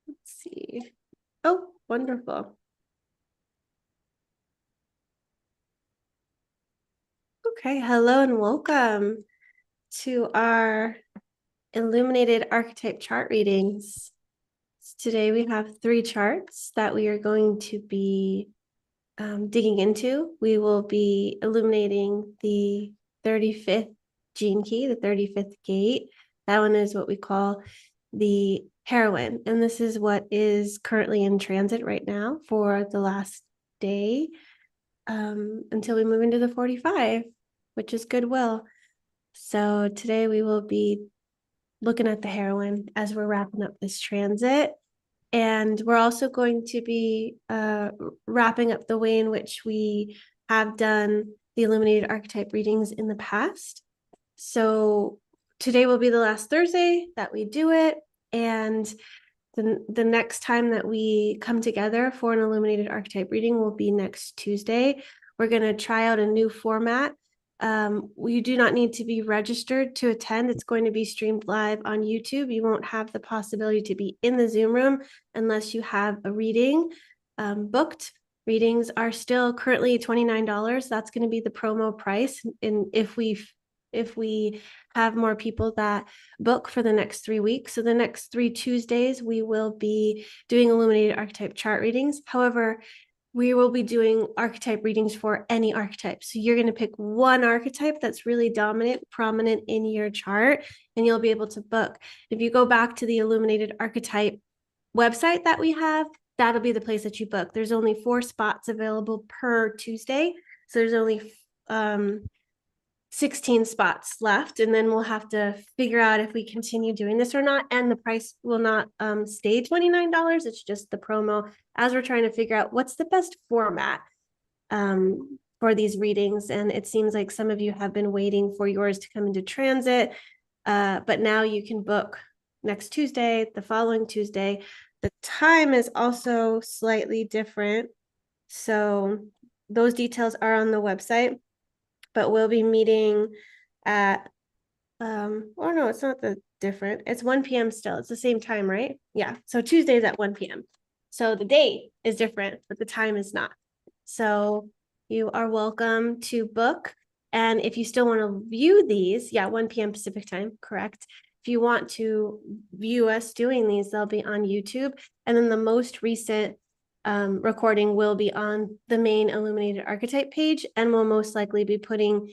Let's see. Oh, wonderful. Okay, hello and welcome to our illuminated archetype chart readings. Today we have 3 charts that we are going to be digging into. We will be illuminating the 35th gene key, the 35th gate. That one is what we call the Heroine, and this is what is currently in transit right now for the last day until we move into the 45, which is Goodwill. So today we will be looking at the Heroine as we're wrapping up this transit. And we're also going to be wrapping up the way in which we have done the illuminated archetype readings in the past. So today will be the last Thursday that we do it. And the next time that we come together for an illuminated archetype reading will be next Tuesday. We're going to try out a new format. You do not need to be registered to attend. It's going to be streamed live on YouTube. You won't have the possibility to be in the Zoom room unless you have a reading booked. Readings are still currently $29. That's going to be the promo price. And if we have more people that book for the next 3 weeks. So the next 3 Tuesdays, we will be doing illuminated archetype chart readings. However, we will be doing archetype readings for any archetype. So you're going to pick one archetype that's really dominant, prominent in your chart, and you'll be able to book. If you go back to the illuminated archetype website that we have, that'll be the place that you book. There's only 4 spots available per Tuesday. So there's only 16 spots left, and then we'll have to figure out if we continue doing this or not. And the price will not stay $29. It's just the promo as we're trying to figure out what's the best format for these readings. And it seems like some of you have been waiting for yours to come into transit, but now you can book next Tuesday, the following Tuesday. The time is also slightly different. So those details are on the website, but we'll be meeting at or no, it's not the different. It's 1 p.m. still. It's the same time, right? Yeah. So Tuesdays at 1 p.m. So the date is different, but the time is not. So you are welcome to book. And if you still want to view these, yeah, 1 p.m. Pacific time, correct. If you want to view us doing these, they'll be on YouTube. And then the most recent recording will be on the main illuminated archetype page, and we'll most likely be putting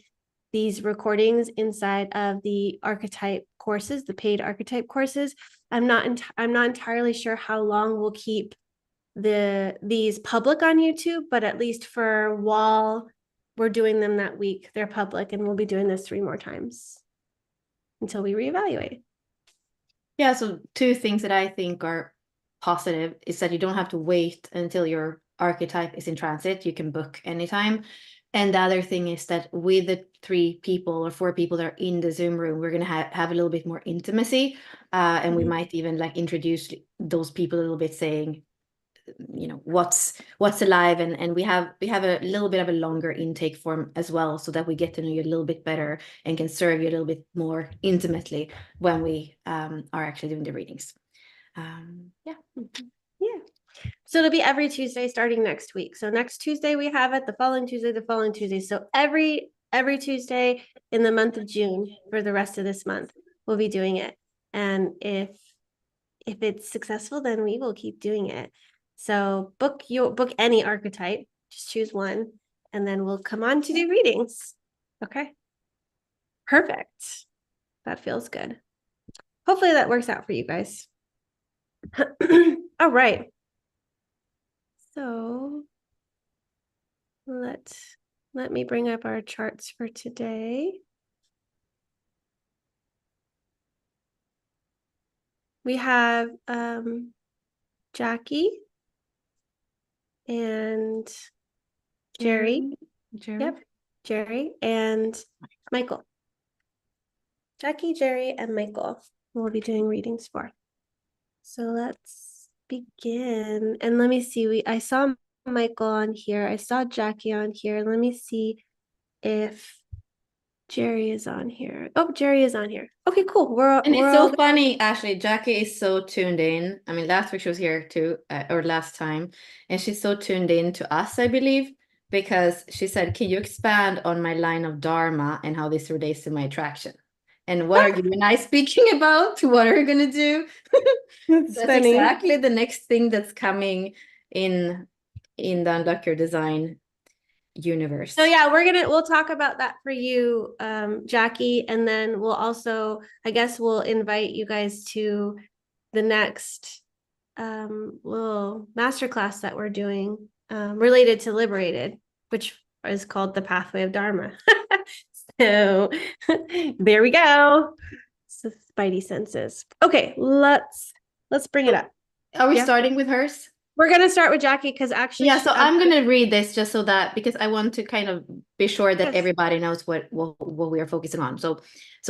these recordings inside of the archetype courses, the paid archetype courses. I'm not entirely sure how long we'll keep these public on YouTube, but at least for while we're doing them that week, they're public, and we'll be doing this 3 more times until we reevaluate. Yeah, so 2 things that I think are positive is that you don't have to wait until your archetype is in transit. You can book anytime. And the other thing is that with the 3 people or 4 people that are in the Zoom room, we're going to have a little bit more intimacy. And we might even like introduce those people a little bit, saying, you know, what's alive, and we have a little bit of a longer intake form as well, so that we get to know you a little bit better and can serve you a little bit more intimately when we are actually doing the readings. Yeah. So it'll be every Tuesday starting next week. So next Tuesday we have it, the following Tuesday. So every Tuesday in the month of June for the rest of this month, we'll be doing it. And if it's successful, then we will keep doing it. So book any archetype, just choose one, and then we'll come on to do readings. Okay. Perfect. That feels good. Hopefully that works out for you guys. All right. So let me bring up our charts for today. We have Jackie and Jerry. Yep, Jerry and Michael. Jackie, Jerry, and Michael we'll be doing readings for. So let's begin. And let me see, I saw Michael on here. I saw Jackie on here. Let me see if Jerry is on here. Oh, Jerry is on here. Okay, cool. And We're it's all so good. funny, Ashley. Jackie is so tuned in. I mean, last week she was here too, or last time, and she's so tuned in to us, I believe, because she said, "Can you expand on my line of Dharma and how this relates to my attraction? And what are you and I speaking about? What are we gonna do?" That's That's funny. exactly the next thing that's coming in the Unlock Your Design So universe. yeah, we'll talk about that for you, Jackie, and then we'll also, I guess we'll invite you guys to the next little masterclass that we're doing related to Liberated, which is called the Pathway of Dharma. So there we go. So Spidey senses. Okay, let's bring it So, up. are we Yeah, starting with hers? we're gonna start with Jackie because actually Yeah, she so I'm gonna read this just so that because I want to kind of be sure that yes. everybody knows what we are focusing on. So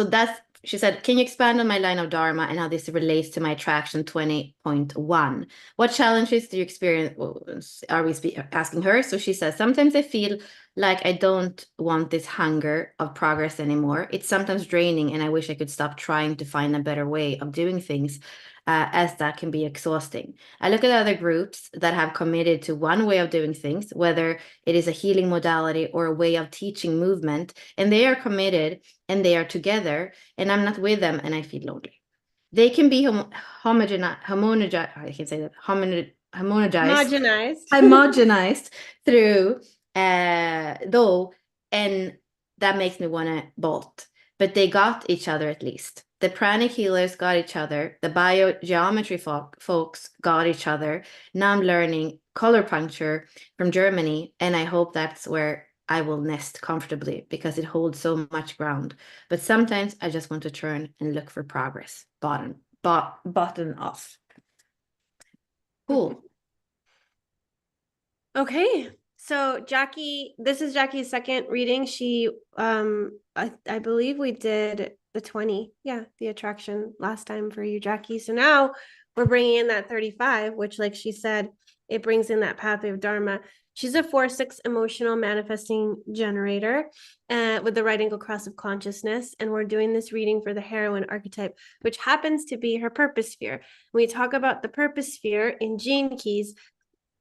that's she said, can you expand on my line of Dharma and how this relates to my attraction 20.1? What challenges do you experience? Well, are we asking her? So she says, sometimes I feel like I don't want this hunger of progress anymore. It's sometimes draining, and I wish I could stop trying to find a better way of doing things, as that can be exhausting. I look at other groups that have committed to one way of doing things, whether it is a healing modality or a way of teaching movement, and they are committed and they are together, and I'm not with them and I feel lonely. They can be homogenized, I can say that, homogenized, Homogenized. homogenized through, though, and that makes me want to bolt. But they got each other at least. The pranic healers got each other. The biogeometry folks got each other. Now I'm learning color puncture from Germany, and I hope that's where I will nest comfortably because it holds so much ground. But sometimes I just want to turn and look for progress. Button off. Cool. Okay. So Jackie, this is Jackie's second reading. She I believe we did the 20. Yeah, the attraction last time for you, Jackie. So now we're bringing in that 35, which like she said, it brings in that pathway of Dharma. She's a 4-6 emotional manifesting generator with the right angle cross of consciousness. And we're doing this reading for the heroine archetype, which happens to be her purpose sphere. When we talk about the purpose sphere in Gene Keys,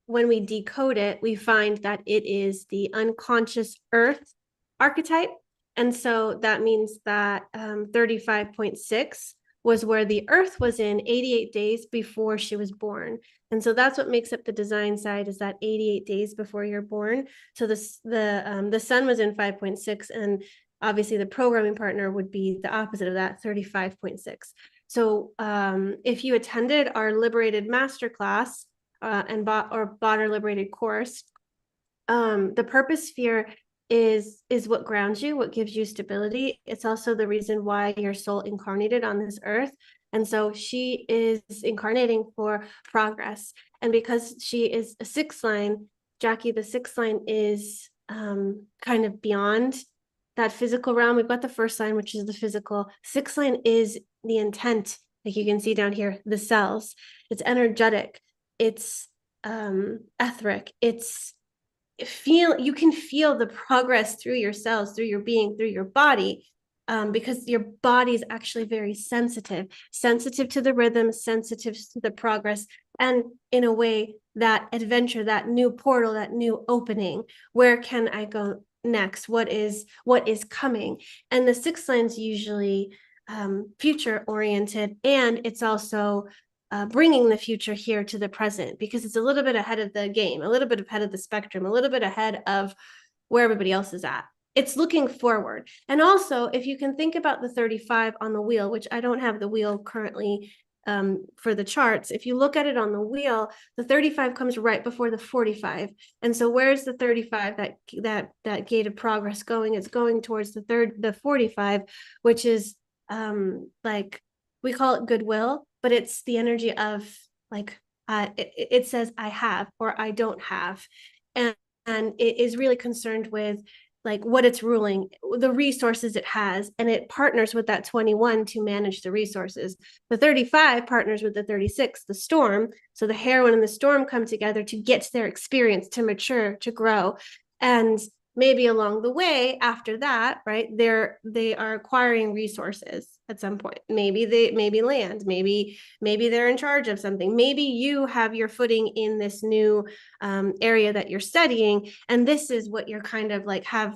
when we decode it, we find that it is the unconscious earth archetype. And so that means that 35.6 was where the earth was in 88 days before she was born. And so that's what makes up the design side, is that 88 days before you're born. So the sun was in 5.6, and obviously the programming partner would be the opposite of that, 35.6. So if you attended our Liberated Masterclass, and bought our liberated course, the purpose sphere is what grounds you, what gives you stability. It's also the reason why your soul incarnated on this earth. And so she is incarnating for progress. And because she is a 6th line, Jackie, the 6th line is kind of beyond that physical realm. We've got the 1st line, which is the physical. 6th line is the intent, like you can see down here, the cells. It's energetic, it's etheric, it's you can feel the progress through your cells, through your being, through your body, because your body is actually very sensitive to the rhythm, sensitive to the progress, and in a way, that adventure, that new portal, that new opening, where can I go next? What is coming? And the 6th line's usually future oriented, and it's also bringing the future here to the present, because it's a little bit ahead of the game, a little bit ahead of the spectrum, a little bit ahead of where everybody else is at. It's looking forward. And also, if you can think about the 35 on the wheel, which I don't have the wheel currently for the charts, if you look at it on the wheel, the 35 comes right before the 45. And so where's the 35, that gate of progress going? It's going towards the 45, which is like, we call it Goodwill, but it's the energy of like, it says I have or I don't have. And it is really concerned with like what it's ruling, the resources it has, and it partners with that 21 to manage the resources. The 35 partners with the 36, the storm. So the heroine and the storm come together to get to their experience, to mature, to grow. And maybe along the way after that, right, they are acquiring resources at some point. Maybe land, maybe they're in charge of something. Maybe you have your footing in this new area that you're studying, and this is what you're kind of like have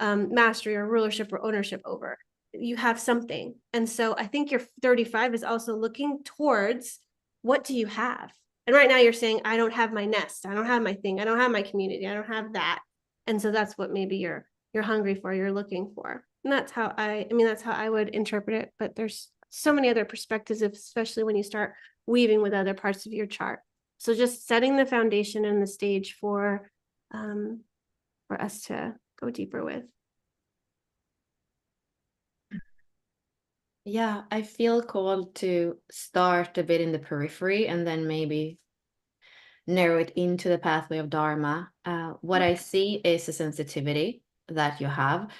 mastery or rulership or ownership over. You have something. And so I think your 35 is also looking towards, what do you have? And right now you're saying, I don't have my nest, I don't have my thing, I don't have my community, I don't have that. And so that's what maybe you're hungry for, you're looking for. And that's how that's how I would interpret it. But there's so many other perspectives, especially when you start weaving with other parts of your chart. So just setting the foundation and the stage for us to go deeper with. Yeah, I feel called to start a bit in the periphery and then maybe narrow it into the pathway of Dharma. What I see is a sensitivity that you have,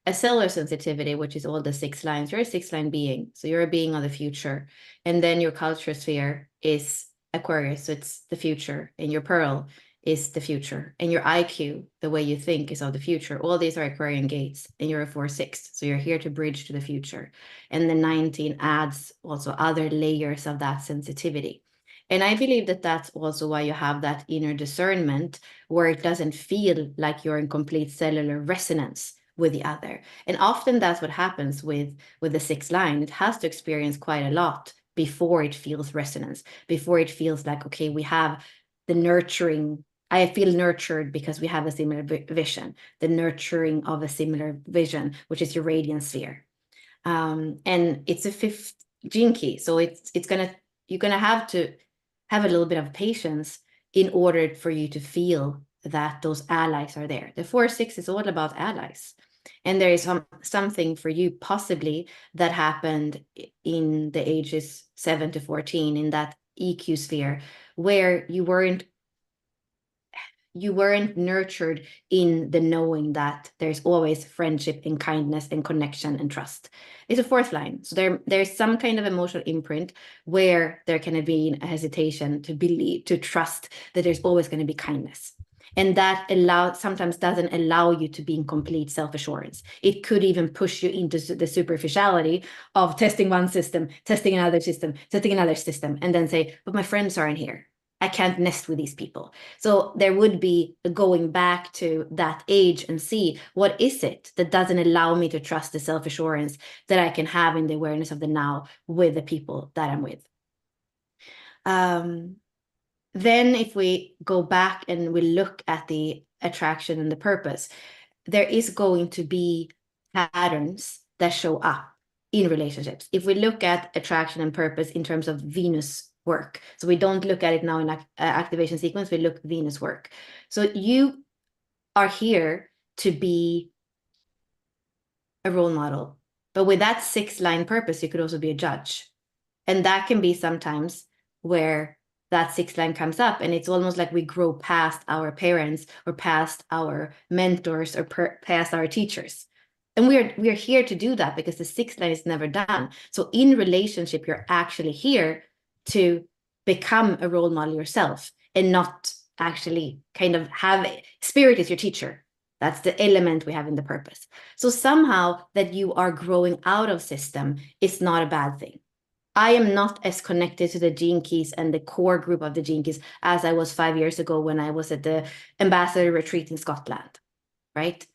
a cellular sensitivity, which is all the 6 lines. You're a 6-line being, so you're a being of the future. And then your culture sphere is Aquarius, so it's the future. And your pearl is the future. And your IQ, the way you think, is of the future. All these are Aquarian gates, and you're a 4/6, so you're here to bridge to the future. And the 19 adds also other layers of that sensitivity. And I believe that that's also why you have that inner discernment, where it doesn't feel like you're in complete cellular resonance with the other. And often that's what happens with the 6th line. It has to experience quite a lot before it feels resonance, before it feels like, okay, we have the nurturing. I feel nurtured because we have a similar vision, the nurturing of a similar vision, which is your radiant sphere. And it's a 5th gene key. So you're gonna have to have a little bit of patience in order for you to feel that those allies are there. The 4/6 is all about allies. And there is something for you possibly that happened in the ages 7 to 14 in that EQ sphere, where you weren't nurtured in the knowing that there's always friendship and kindness and connection and trust. It's a 4th line. So there's some kind of emotional imprint where there can be a hesitation to believe, to trust that there's always going to be kindness. And that sometimes doesn't allow you to be in complete self-assurance. It could even push you into the superficiality of testing one system, testing another system, testing another system, and then say, but my friends aren't here. I can't nest with these people. So there would be going back to that age and see, what is it that doesn't allow me to trust the self-assurance that I can have in the awareness of the now with the people that I'm with. Then if we go back and we look at the attraction and the purpose, there is going to be patterns that show up in relationships. If we look at attraction and purpose in terms of Venus work, so we don't look at it now in activation sequence, we look Venus work. So you are here to be a role model, but with that 6-line purpose, you could also be a judge. And that can be sometimes where that 6th line comes up, and it's almost like we grow past our parents or past our mentors or past our teachers. And we're here to do that because the 6th line is never done. So in relationship, you're actually here to become a role model yourself and not actually kind of have spirit is your teacher. That's the element we have in the purpose. So somehow that you are growing out of system is not a bad thing. I am not as connected to the gene keys and the core group of the gene keys as I was 5 years ago when I was at the ambassador retreat in Scotland, right?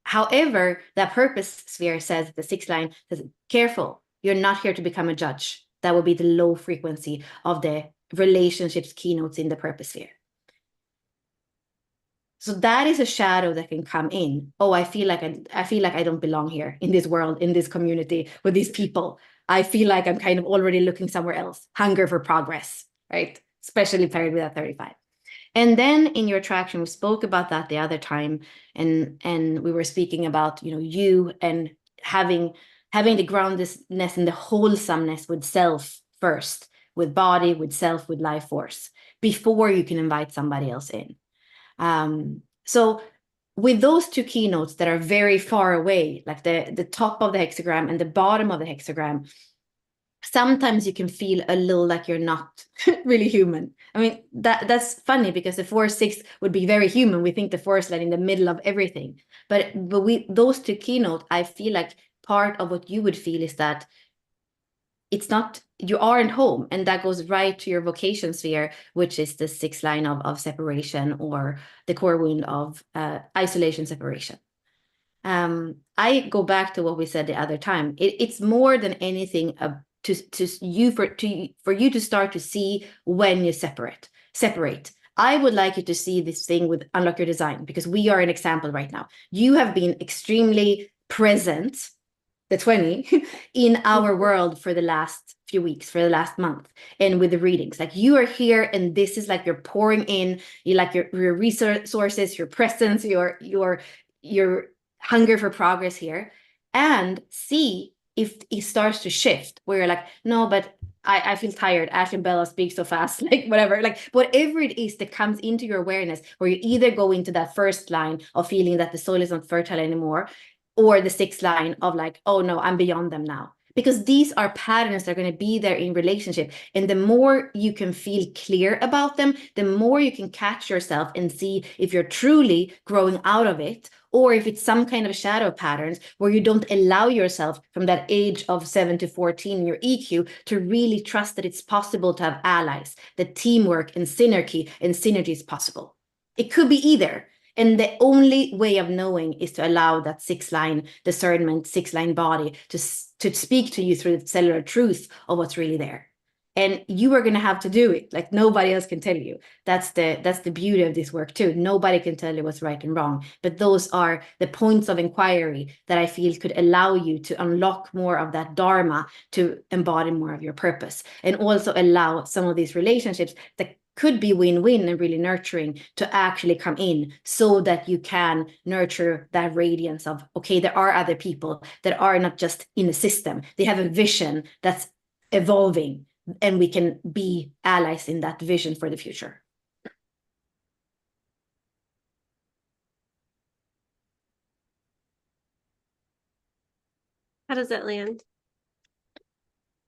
However, that purpose sphere says, the 6th line says, careful, you're not here to become a judge. That would be the low frequency of the relationships keynotes in the purpose sphere. So that is a shadow that can come in. Oh, I feel like I don't belong here in this world, in this community, with these people. I feel like I'm kind of already looking somewhere else. Hunger for progress, right? Especially paired with that 35. And then in your attraction, we spoke about that the other time, and we were speaking about, you and having the groundedness and the wholesomeness with self first, with body, with self, with life force, before you can invite somebody else in. So with those 2 keynotes that are very far away, like the top of the hexagram and the bottom of the hexagram, sometimes you can feel a little like you're not really human. I mean, that's funny because the 4-6 would be very human. We think the 4 is like in the middle of everything. But we, those two keynote, I feel like part of what you would feel is that it's not, you aren't home, and that goes right to your vocation sphere, which is the 6th line of separation, or the core wound of isolation separation. I go back to what we said the other time. It's more than anything for you to start to see when you separate. I would like you to see this thing with Unlock Your Design, because we are an example right now. You have been extremely present, the 20, in our world for the last few weeks, for the last month, and with the readings. Like, you are here, and this is like you're pouring in, you like your resources, your presence, your hunger for progress here, and see if it starts to shift where you're like, no, but I feel tired. Ash and Bella speak so fast, like whatever, like whatever it is that comes into your awareness, where you either go into that first line of feeling that the soil is not fertile anymore, or the 6th line of like, oh no, I'm beyond them now. Because these are patterns that are going to be there in relationship. And the more you can feel clear about them, the more you can catch yourself and see if you're truly growing out of it, or if it's some kind of shadow patterns where you don't allow yourself from that age of 7 to 14 in your EQ to really trust that it's possible to have allies, that teamwork and synergy is possible. It could be either. And the only way of knowing is to allow that 6th line discernment, 6th line body to speak to you through the cellular truth of what's really there. And you are going to have to do it. Like, nobody else can tell you. That's the beauty of this work too. Nobody can tell you what's right and wrong. But those are the points of inquiry that I feel could allow you to unlock more of that dharma, to embody more of your purpose, and also allow some of these relationships that could be win-win and really nurturing to actually come in, so that you can nurture that radiance of, okay, there are other people that are not just in the system. They have a vision that's evolving, and we can be allies in that vision for the future. How does that land?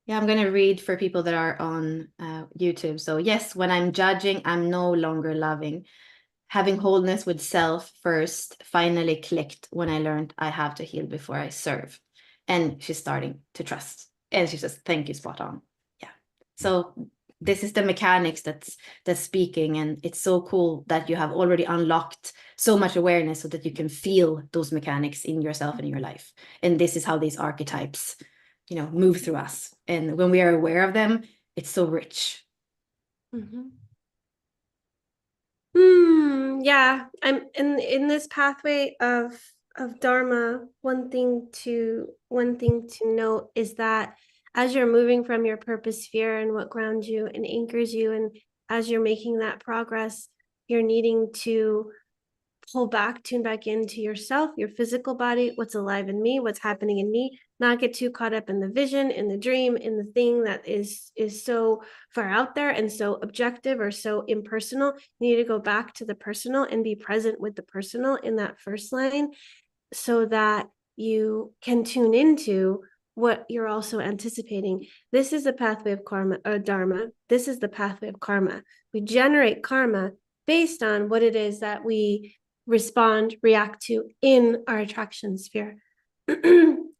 Yeah, I'm going to read for people that are on YouTube. So, yes, when I'm judging, I'm no longer loving. Having wholeness with self first finally clicked when I learned I have to heal before I serve. And she's starting to trust. And she says, thank you, spot on. Yeah. So this is the mechanics that's speaking. And it's so cool that you have already unlocked so much awareness so that you can feel those mechanics in yourself and in your life. And this is how these archetypes, move through us. And when we are aware of them, it's so rich. Mm-hmm. Yeah, I'm in this pathway of Dharma. One thing to note is that as you're moving from your purpose sphere and what grounds you and anchors you, and as you're making that progress, you're needing to tune back into yourself, your physical body, what's alive in me, what's happening in me, not get too caught up in the vision, in the dream, in the thing that is so far out there and so objective or so impersonal. You need to go back to the personal and be present with the personal in that first line, so that you can tune into what you're also anticipating. This is the pathway of karma or dharma. This is the pathway of karma. We generate karma based on what it is that we react to in our attraction sphere.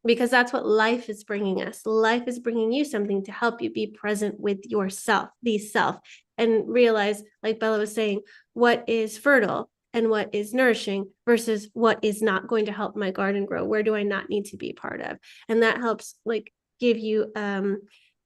Because that's what life is bringing us. Life is bringing you something to help you be present with yourself, be self, and realize, like Bella was saying, what is fertile and what is nourishing versus what is not going to help my garden grow. Where do I not need to be part of? And that helps like give you an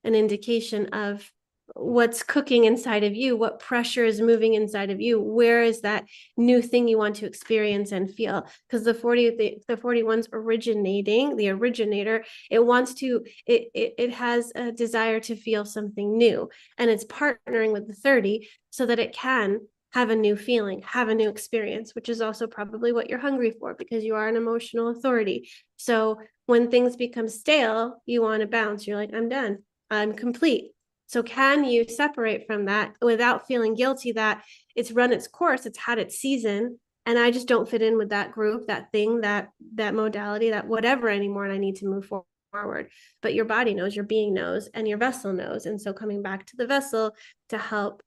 indication of what's cooking inside of you, what pressure is moving inside of you, where is that new thing you want to experience and feel. Because the 41's originating, the originator, it has a desire to feel something new, and it's partnering with the 30 so that it can have a new feeling, have a new experience, which is also probably what you're hungry for, because you are an emotional authority. So when things become stale, you want to bounce. You're like, I'm done, I'm complete. So can you separate from that without feeling guilty that it's run its course, it's had its season, and I just don't fit in with that group, that thing, that modality, that whatever anymore, and I need to move forward? forward, but your body knows, your being knows, and your vessel knows. And so coming back to the vessel to help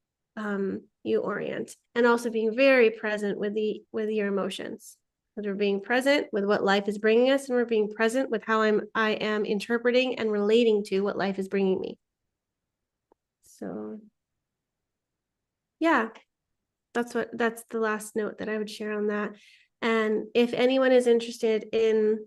you orient, and also being very present with your emotions. Because we're being present with what life is bringing us, and we're being present with how I am interpreting and relating to what life is bringing me. So yeah, that's the last note that I would share on that. And if anyone is interested in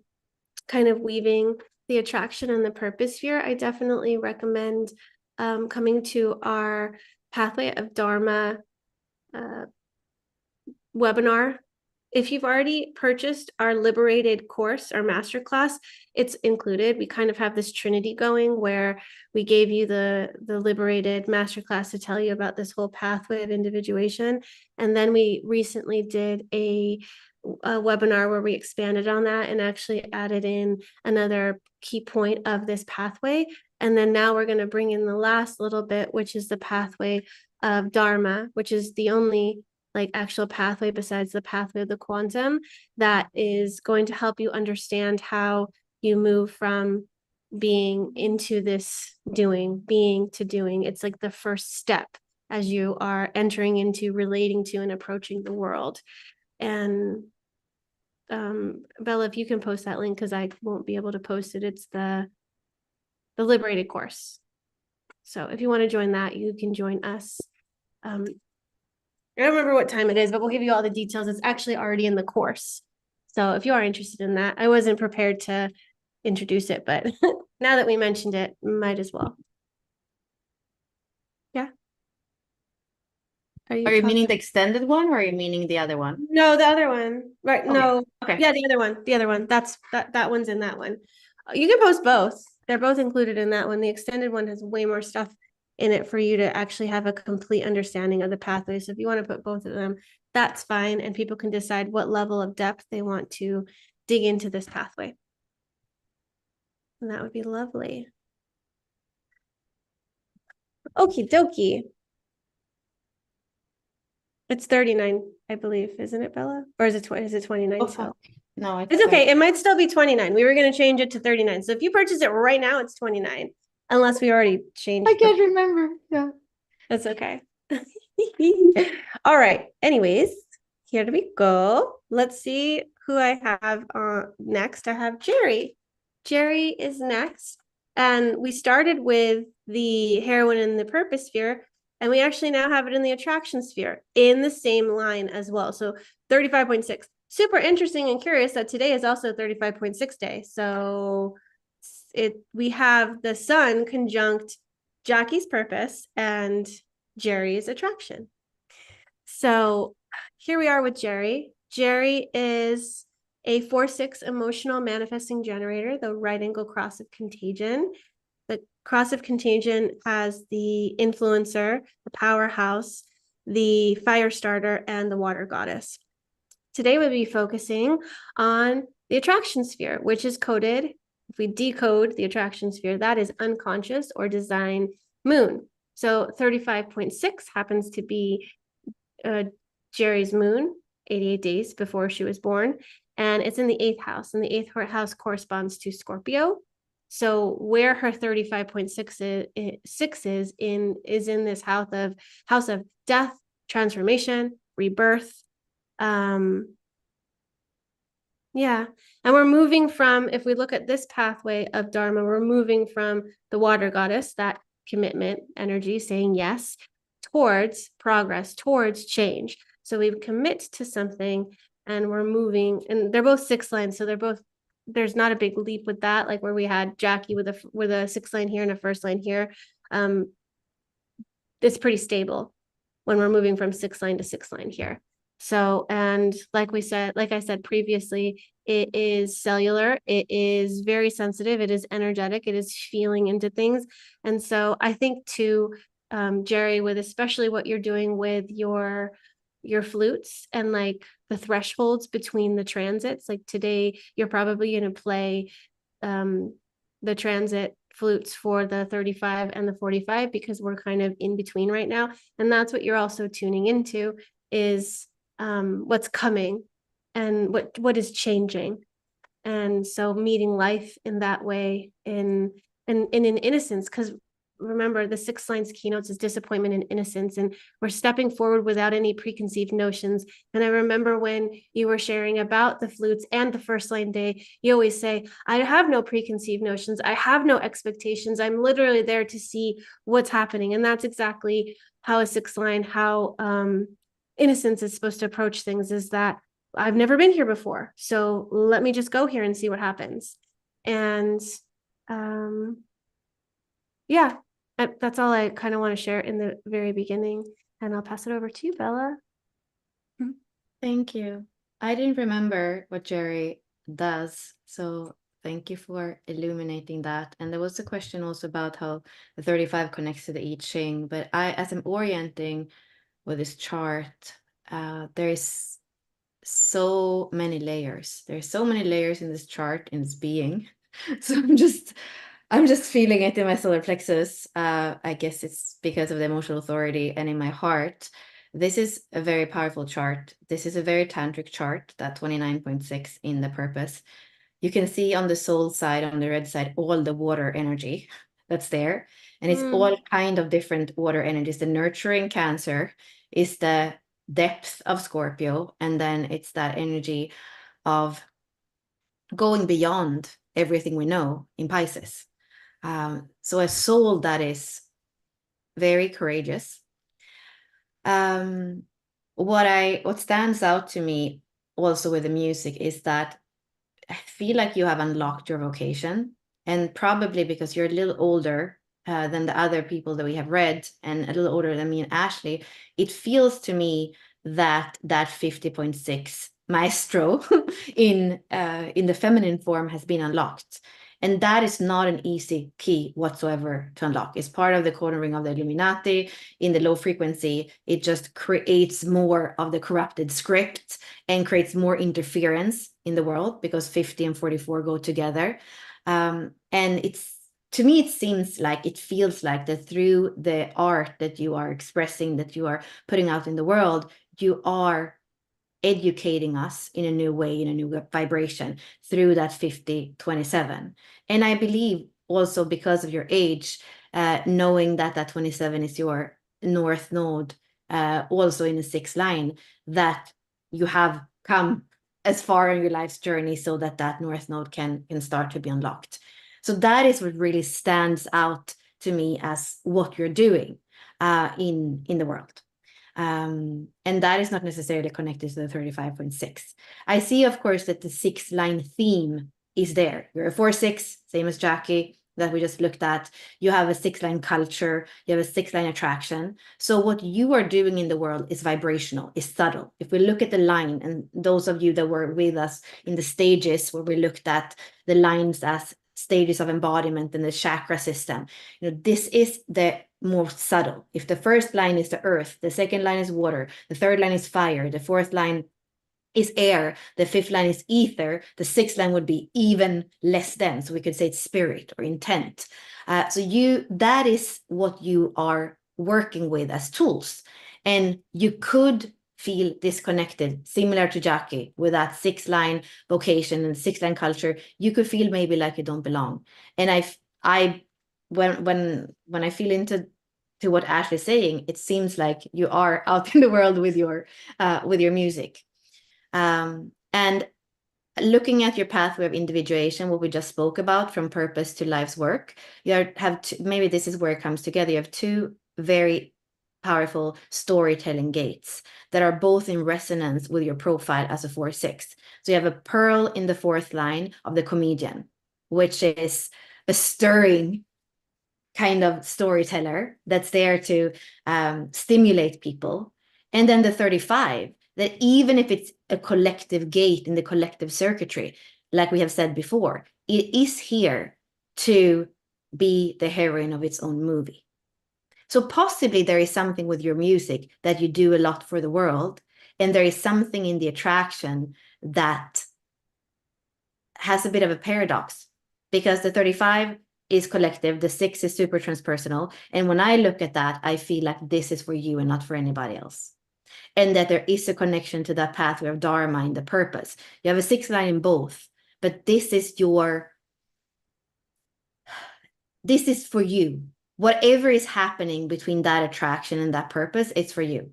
kind of weaving the attraction and the purpose sphere, I definitely recommend coming to our Pathway of Dharma webinar. If you've already purchased our Liberated course, our masterclass, it's included. We kind of have this trinity going where we gave you the Liberated masterclass to tell you about this whole pathway of individuation. And then we recently did a webinar where we expanded on that and actually added in another key point of this pathway. And then now we're going to bring in the last little bit, which is the pathway of Dharma, which is the only like actual pathway besides the pathway of the quantum that is going to help you understand how you move from being into this being to doing. It's like the first step as you are entering into, relating to, and approaching the world. And Bella, if you can post that link, because I won't be able to post it. It's the Liberated course. So if you want to join that, you can join us. I don't remember what time it is, but we'll give you all the details. It's actually already in the course. So if you are interested in that, I wasn't prepared to introduce it, but now that we mentioned it, might as well. Yeah. Are you meaning the extended one, or are you meaning the other one? No, the other one. Right. Okay. No. Okay. Yeah, the other one. The other one. That one's in that one. You can post both. They're both included in that one. The extended one has way more stuff in it for you to actually have a complete understanding of the pathway. So if you want to put both of them, that's fine. And people can decide what level of depth they want to dig into this pathway. And that would be lovely. Okie dokie. It's 39, I believe, isn't it, Bella? Or is it 29 Oh, still? no, It's okay. It might still be 29. We were going to change it to 39. So if you purchase it right now, it's 29. Unless we already changed. I can't remember. Yeah. That's okay. All right. Anyways, here we go. Let's see who I have next. I have Jerry. Jerry is next. And we started with the heroine and the purpose sphere. And we actually now have it in the attraction sphere in the same line as well. So 35.6. Super interesting and curious that today is also 35.6 day. So we have the sun conjunct Jackie's purpose and Jerry's attraction. So here we are with Jerry. Jerry is a 4-6 emotional manifesting generator, the right angle cross of contagion. The cross of contagion has the influencer, the powerhouse, the fire starter, and the water goddess. Today we'll be focusing on the attraction sphere, which is coded, if we decode the attraction sphere, that is unconscious or design moon. So 35.6 happens to be Jerry's moon, 88 days before she was born. And it's in the 8th house, and the 8th house corresponds to Scorpio. So where her 35.6 is in this house of death, transformation, rebirth. Yeah. And we're moving from, if we look at this pathway of Dharma, we're moving from the water goddess, that commitment energy, saying yes, towards progress, towards change. So we commit to something and we're moving, and they're both 6 lines. So there's not a big leap with that, like where we had Jackie with a 6 line here and a 1st line here. It's pretty stable when we're moving from 6 line to 6 line here. So, and like I said previously, it is cellular, it is very sensitive, it is energetic, it is feeling into things. And so I think too, Jerry, with especially what you're doing with your flutes and like the thresholds between the transits, like today you're probably going to play the transit flutes for the 35 and the 45 because we're kind of in between right now. And that's what you're also tuning into is what's coming and what is changing. And so meeting life in that way, in an innocence, because remember the six lines keynotes is disappointment and innocence, and we're stepping forward without any preconceived notions. And I remember when you were sharing about the flutes and the first line day, you always say, I have no preconceived notions, I have no expectations, I'm literally there to see what's happening. And that's exactly how a six line, how innocence is supposed to approach things, is that I've never been here before, so let me just go here and see what happens. And yeah, that's all I kind of want to share in the very beginning. And I'll pass it over to you, Bella. Thank you. I didn't remember what Jerry does, so thank you for illuminating that. And there was a question also about how the 35 connects to the I Ching, but as I'm orienting with this chart, there is so many layers. There's so many layers in this chart, in this being. So I'm just feeling it in my solar plexus. I guess it's because of the emotional authority, and in my heart. This is a very powerful chart. This is a very tantric chart, that 29.6 in the purpose. You can see on the soul side, on the red side, all the water energy that's there. And it's all kind of different water energies. The nurturing Cancer is the depth of Scorpio. And then it's that energy of going beyond everything we know in Pisces. So a soul that is very courageous. What stands out to me also with the music is that I feel like you have unlocked your vocation, and probably because you're a little older than the other people that we have read, and a little older than me and Ashley, it feels to me that 50.6 maestro in the feminine form has been unlocked. And that is not an easy key whatsoever to unlock. It's part of the cornering of the Illuminati. In the low frequency, it just creates more of the corrupted script and creates more interference in the world, because 50 and 44 go together. And to me, it feels like that through the art that you are expressing, that you are putting out in the world, you are educating us in a new way, in a new vibration through that 5027. And I believe also because of your age, knowing that 27 is your north node, also in the sixth line, that you have come as far in your life's journey so that north node can start to be unlocked. So that is what really stands out to me as what you're doing in the world. And that is not necessarily connected to the 35.6. I see, of course, that the 6-line theme is there. You're a 4-6, same as Jackie, that we just looked at. You have a 6-line culture, you have a 6-line attraction. So what you are doing in the world is vibrational, is subtle. If we look at the line, and those of you that were with us in the stages where we looked at the lines as stages of embodiment in the chakra system, this is the more subtle. If the first line is the earth, the second line is water, the third line is fire, the fourth line is air, the fifth line is ether, the sixth line would be even less dense. So we could say it's spirit or intent. That is what you are working with as tools. And you could feel disconnected, similar to Jackie, with that 6-line vocation and 6-line culture. You could feel maybe like you don't belong. And when I feel into what Ashley's saying, it seems like you are out in the world with your music. And looking at your pathway of individuation, what we just spoke about, from purpose to life's work, maybe this is where it comes together. You have two very powerful storytelling gates that are both in resonance with your profile as a 4-6. So you have a pearl in the fourth line of the comedian, which is a stirring kind of storyteller that's there to stimulate people. And then the 35, that even if it's a collective gate in the collective circuitry, like we have said before, it is here to be the heroine of its own movie. So possibly there is something with your music that you do a lot for the world, and there is something in the attraction that has a bit of a paradox, because the 35 is collective, the 6 is super transpersonal. And when I look at that, I feel like this is for you and not for anybody else. And that there is a connection to that pathway of Dharma in the purpose. You have a 6 line in both, but this is for you. Whatever is happening between that attraction and that purpose, it's for you.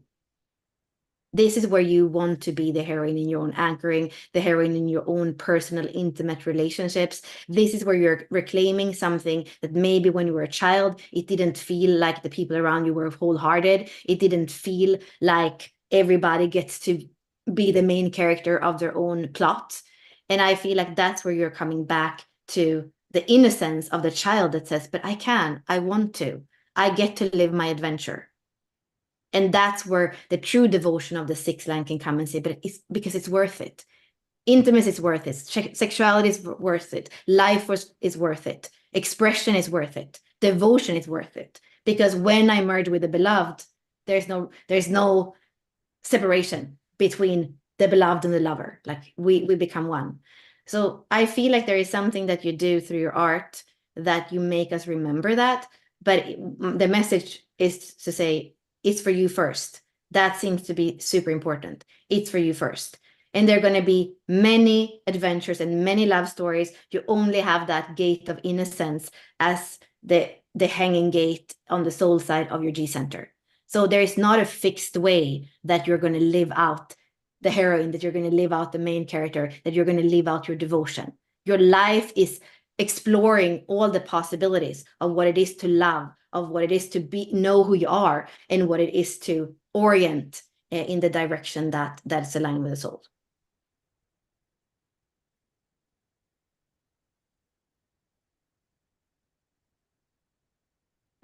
This is where you want to be the heroine in your own anchoring, the heroine in your own personal, intimate relationships. This is where you're reclaiming something that maybe when you were a child, it didn't feel like the people around you were wholehearted. It didn't feel like everybody gets to be the main character of their own plot. And I feel like that's where you're coming back to the innocence of the child that says, but I want to, I get to live my adventure. And that's where the true devotion of the sixth line can come and say, but it's because it's worth it. Intimacy is worth it. Sexuality is worth it. Life is worth it. Expression is worth it. Devotion is worth it. Because when I merge with the beloved, there's no separation between the beloved and the lover. Like we become one. So I feel like there is something that you do through your art that you make us remember that. But the message is to say, it's for you first. That seems to be super important. It's for you first. And there are going to be many adventures and many love stories. You only have that gate of innocence as the hanging gate on the soul side of your G center. So there is not a fixed way that you're going to live out the heroine, that you're going to live out the main character, that you're going to live out your devotion. Your life is exploring all the possibilities of what it is to love, of what it is to know who you are, and what it is to orient in the direction that's aligned with the soul.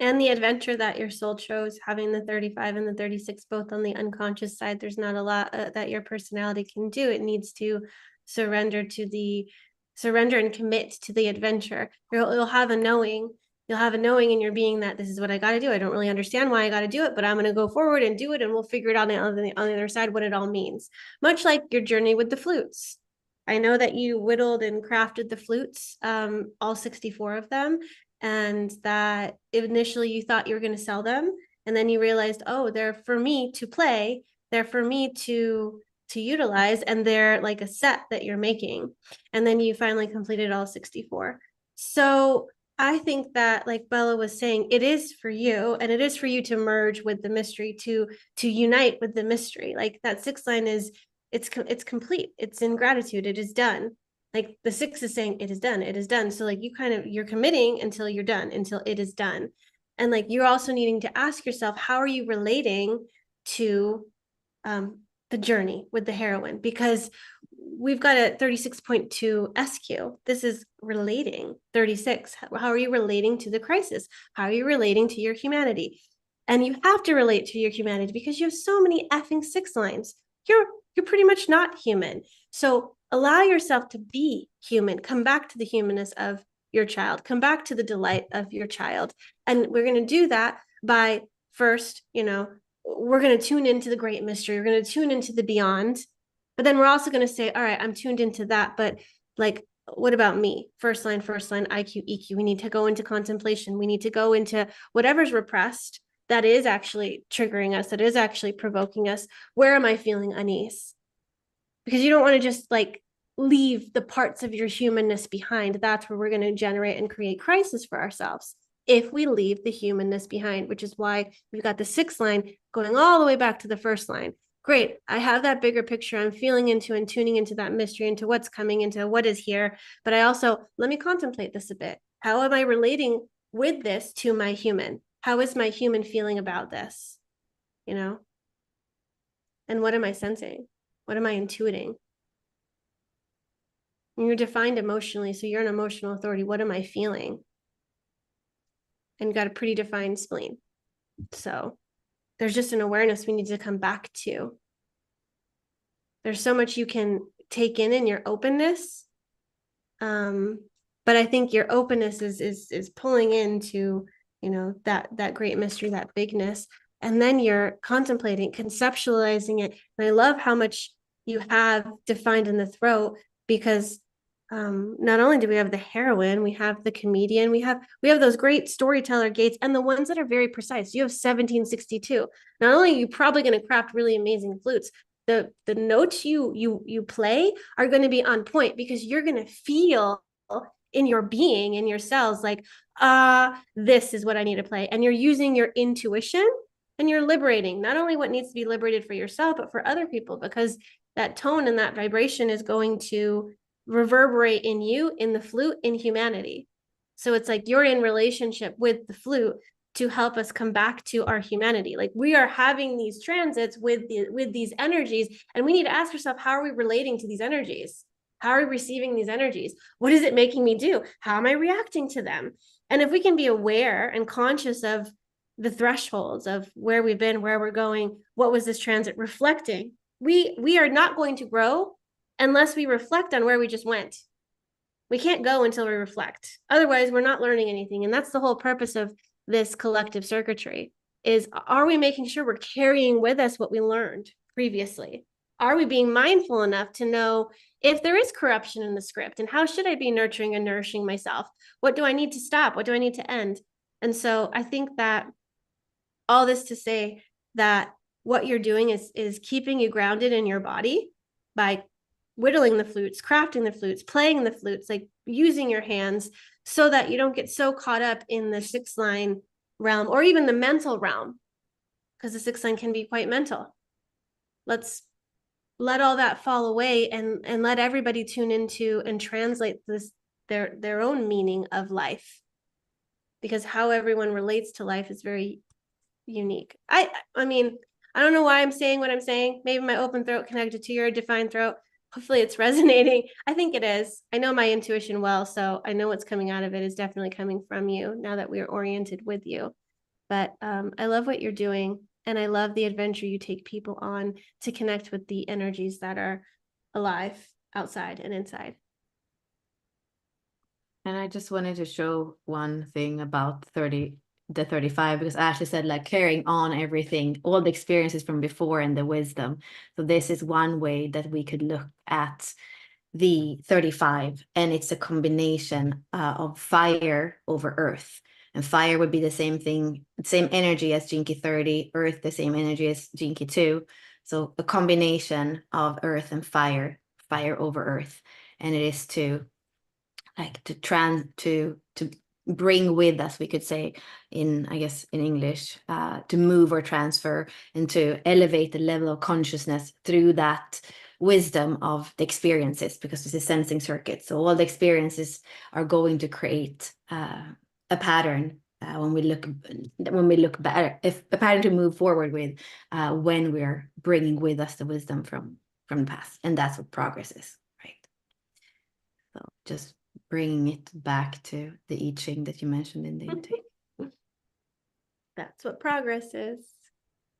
And the adventure that your soul chose, having the 35 and the 36 both on the unconscious side, there's not a lot that your personality can do. It needs to surrender and commit to the adventure. You'll have a knowing. You'll have a knowing in your being that this is what I got to do. I don't really understand why I got to do it, but I'm going to go forward and do it, and we'll figure it out on the other side what it all means. Much like your journey with the flutes. I know that you whittled and crafted the flutes, all 64 of them, and that initially you thought you were going to sell them, and then you realized, oh, they're for me to play, they're for me to utilize, and they're like a set that you're making. And then you finally completed all 64. So I think that, like Bella was saying, it is for you, and it is for you to merge with the mystery, to unite with the mystery. Like that sixth line is, it's complete, it's in gratitude, it is done. Like the six is saying it is done, it is done. So like you're committing until you're done, until it is done. And like you're also needing to ask yourself, how are you relating to the journey with the heroine? Because we've got a 36.2 SQ. This is relating. 36, how are you relating to the crisis? How are you relating to your humanity? And you have to relate to your humanity because you have so many effing six lines. You're pretty much not human. So allow yourself to be human. Come back to the humanness of your child. Come back to the delight of your child. And we're going to do that by first, we're going to tune into the great mystery. We're going to tune into the beyond. But then we're also going to say, all right, I'm tuned into that. But like, what about me? First line, IQ, EQ. We need to go into contemplation. We need to go into whatever's repressed that is actually triggering us, that is actually provoking us. Where am I feeling unease? Because you don't want to just like leave the parts of your humanness behind. That's where we're going to generate and create crisis for ourselves if we leave the humanness behind, which is why we've got the sixth line going all the way back to the first line. Great, I have that bigger picture. I'm feeling into and tuning into that mystery, into what's coming, into what is here. But I also, let me contemplate this a bit. How am I relating with this to my human? How is my human feeling about this? And what am I sensing? What am I intuiting? You're defined emotionally, so you're an emotional authority. What am I feeling? And got a pretty defined spleen. So there's just an awareness we need to come back to. There's so much you can take in your openness. But I think your openness is pulling into, that great mystery, that bigness. And then you're contemplating, conceptualizing it. And I love how much you have defined in the throat, because not only do we have the heroine, we have the comedian, we have those great storyteller gates, and the ones that are very precise. You have 1762. Not only are you probably going to craft really amazing flutes, the notes you play are going to be on point, because you're going to feel in your being, in your cells, like, this is what I need to play. And you're using your intuition, and you're liberating not only what needs to be liberated for yourself, but for other people, because that tone and that vibration is going to reverberate in you, in the flute, in humanity. So it's like you're in relationship with the flute to help us come back to our humanity. Like, we are having these transits with these energies, and we need to ask ourselves, how are we relating to these energies? How are we receiving these energies? What is it making me do? How am I reacting to them? And if we can be aware and conscious of the thresholds of where we've been, where we're going, what was this transit reflecting, we are not going to grow unless we reflect on where we just went. We can't go until we reflect. Otherwise, we're not learning anything. And that's the whole purpose of this collective circuitry, is, are we making sure we're carrying with us what we learned previously? Are we being mindful enough to know if there is corruption in the script, and how should I be nurturing and nourishing myself? What do I need to stop? What do I need to end? And so I think that all this to say that what you're doing is keeping you grounded in your body by whittling the flutes, crafting the flutes, playing the flutes, like using your hands, so that you don't get so caught up in the sixth line realm, or even the mental realm, because the sixth line can be quite mental. Let's let all that fall away, and let everybody tune into and translate this, their own meaning of life, because how everyone relates to life is very unique. I mean, I don't know why I'm saying what I'm saying. Maybe my open throat connected to your defined throat. Hopefully it's resonating. I think it is. I know my intuition well, so I know what's coming out of it is definitely coming from you, now that we're oriented with you. But I love what you're doing, and I love the adventure you take people on to connect with the energies that are alive outside and inside. And I just wanted to show one thing about the 35, because I actually said, like, carrying on everything, all the experiences from before and the wisdom. So this is one way that we could look at the 35, and it's a combination of fire over earth. And fire would be the same thing, same energy as Jinky 30, earth the same energy as Jinky 2. So a combination of earth and fire, fire over earth. And it is to, like, to bring with us, we could say, in, I guess, in English, to move or transfer, and to elevate the level of consciousness through that wisdom of the experiences, because it's a sensing circuit. So all the experiences are going to create a pattern when we look back, if a pattern to move forward with, when we're bringing with us the wisdom from the past. And that's what progress is, right? So just bringing it back to the I Ching that you mentioned in the intake. That's what progress is.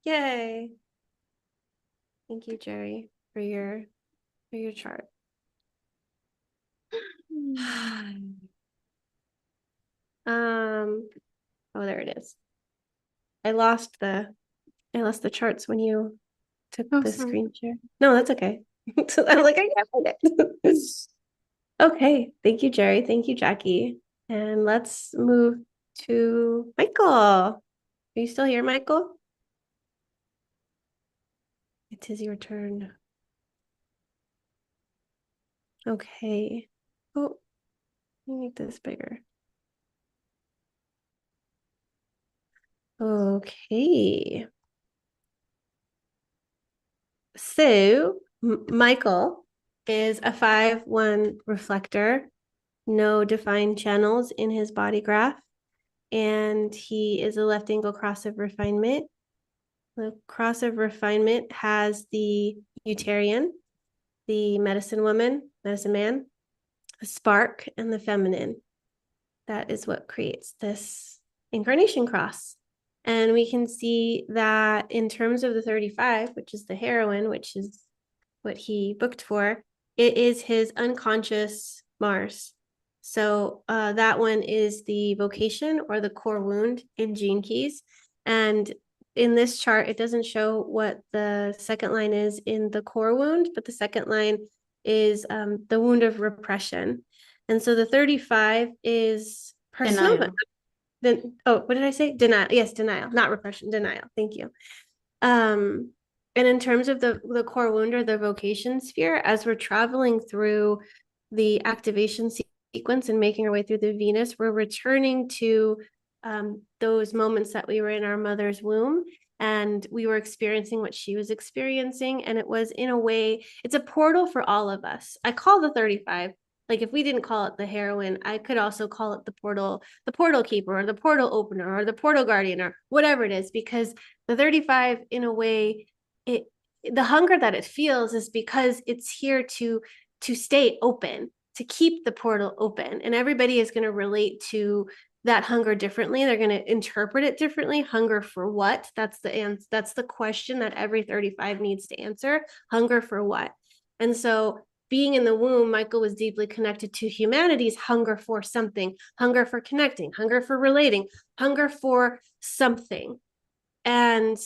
Yay. Thank you, Jerry, for your chart. Oh, there it is. I lost the charts when you took the Sorry. screen share. No, that's okay. So I'm like, I can't find it. Okay, thank you, Jerry. Thank you, Jackie. And let's move to Michael. Are you still here, Michael? It is your turn. Okay. Oh, let me make this bigger. Okay. So Michael is a 5-1 reflector, no defined channels in his body graph, and he is a left angle cross of refinement. The cross of refinement has the Utarian, the medicine woman, medicine man, the spark, and the feminine. That is what creates this incarnation cross. And we can see that in terms of the 35, which is the heroine, which is what he booked for, it is his unconscious Mars. So that one is the vocation or the core wound in Gene Keys. And in this chart, it doesn't show what the second line is in the core wound, but the second line is the wound of repression. And so the 35 is personal, Denial. but then, oh, what did I say? Denial. Yes, denial, not repression, denial. Thank you. And in terms of the core wound or the vocation sphere, as we're traveling through the activation sequence and making our way through the Venus, we're returning to those moments that we were in our mother's womb and we were experiencing what she was experiencing. And it was, in a way, it's a portal for all of us. I call the 35, like if we didn't call it the heroine, I could also call it the portal keeper, or the portal opener, or the portal guardian, or whatever it is, because the 35, in a way, it the hunger that it feels is because it's here to stay open, to keep the portal open. And everybody is going to relate to that hunger differently. They're going to interpret it differently. Hunger for what? That's the question that every 35 needs to answer. Hunger for what? And so being in the womb, Michael was deeply connected to humanity's hunger for something, hunger for connecting, hunger for relating, hunger for something. And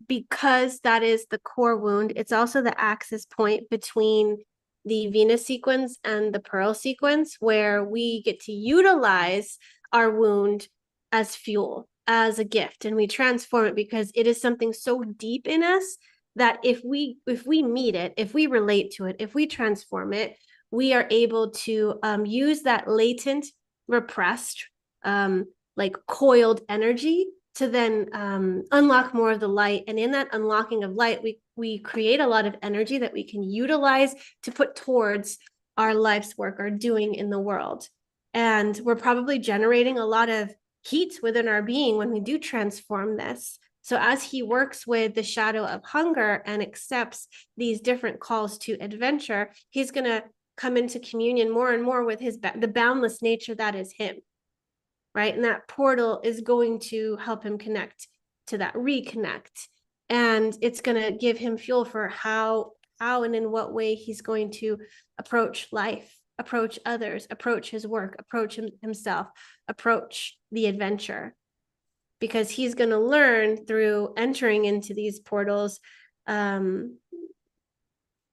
because that is the core wound, it's also the axis point between the Venus sequence and the Pearl sequence, where we get to utilize our wound as fuel, as a gift, and we transform it because it is something so deep in us that if we meet it, if we relate to it, if we transform it, we are able to use that latent, repressed, like coiled energy to then unlock more of the light. And in that unlocking of light, we create a lot of energy that we can utilize to put towards our life's work or doing in the world. And we're probably generating a lot of heat within our being when we do transform this. So as he works with the shadow of hunger and accepts these different calls to adventure, he's going to come into communion more and more with the boundless nature that is him. Right. And that portal is going to help him connect to that, reconnect. And it's going to give him fuel for how and in what way he's going to approach life, approach others, approach his work, approach himself, approach the adventure. Because he's going to learn through entering into these portals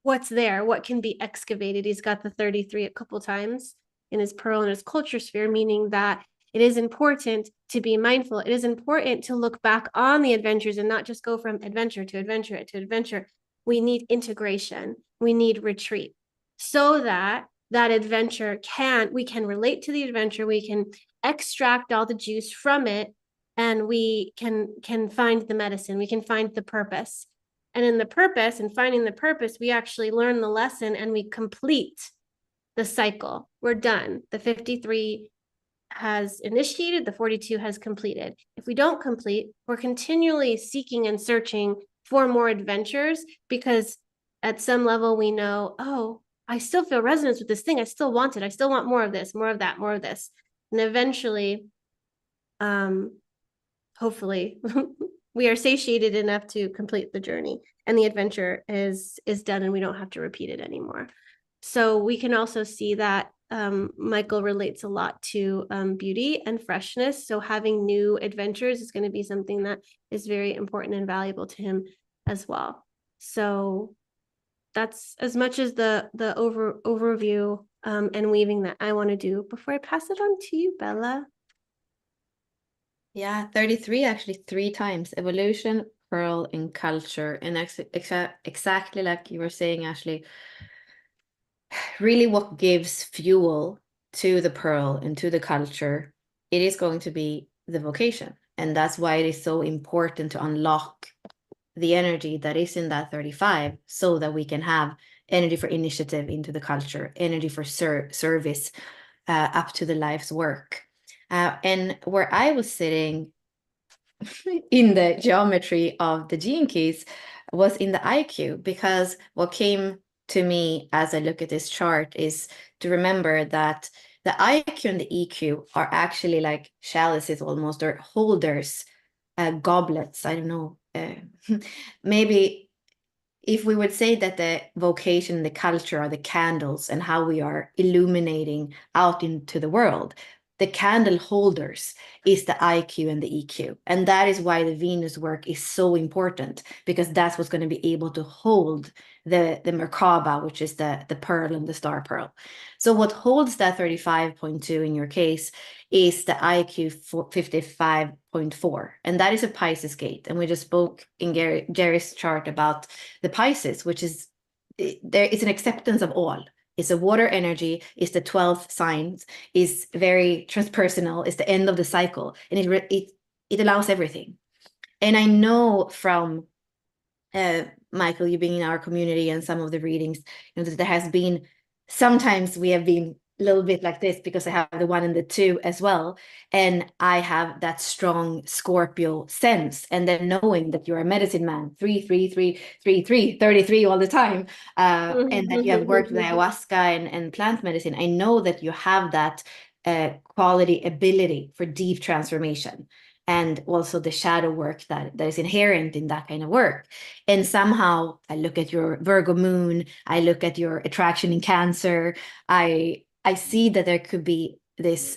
what's there, what can be excavated. He's got the 33 a couple times in his pearl and his culture sphere, meaning that it is important to be mindful. It is important to look back on the adventures and not just go from adventure to adventure to adventure. We need integration. We need retreat so that adventure we can relate to the adventure. We can extract all the juice from it, and we can find the medicine. We can find the purpose. And in the purpose and finding the purpose, we actually learn the lesson and we complete the cycle. We're done. The 53 has initiated, the 42 has completed. If we don't complete, we're continually seeking and searching for more adventures, because at some level we know, oh, I still feel resonance with this thing. I still want it. I still want more of this, more of that, more of this. And eventually, hopefully, we are satiated enough to complete the journey and the adventure is done and we don't have to repeat it anymore. So we can also see that Michael relates a lot to beauty and freshness. So having new adventures is going to be something that is very important and valuable to him as well. So that's as much as the overview and weaving that I want to do before I pass it on to you, Bella. Yeah, 33 actually 3 times. Evolution, pearl, and culture. And exactly like you were saying, Ashley, really what gives fuel to the pearl and to the culture, it is going to be the vocation. And that's why it is so important to unlock the energy that is in that 35 so that we can have energy for initiative into the culture, energy for service up to the life's work. And where I was sitting in the geometry of the gene keys was in the IQ, because what came to me as I look at this chart is to remember that the IQ and the EQ are actually like chalices almost, or holders, goblets. I don't know. Maybe if we would say that the vocation and the culture are the candles and how we are illuminating out into the world, the candle holders is the IQ and the EQ. And that is why the Venus work is so important, because that's what's going to be able to hold the Merkaba, which is the pearl and the star pearl. So what holds that 35.2 in your case is the IQ 55.4. And that is a Pisces gate. And we just spoke in Jerry's chart about the Pisces, which is it's an acceptance of all. It's a water energy, it's the 12th signs, is very transpersonal, it's the end of the cycle, and it allows everything. And I know from Michael, you being in our community and some of the readings, that there has been, sometimes we have been a little bit like this, because I have the 1 and the 2 as well. And I have that strong Scorpio sense. And then knowing that you're a medicine man, 3, 3, 3, 3, 3, 33 all the time. And that you have worked with ayahuasca and plant medicine. I know that you have that quality ability for deep transformation. And also the shadow work that is inherent in that kind of work. And somehow I look at your Virgo moon, I look at your attraction in Cancer, I see that there could be this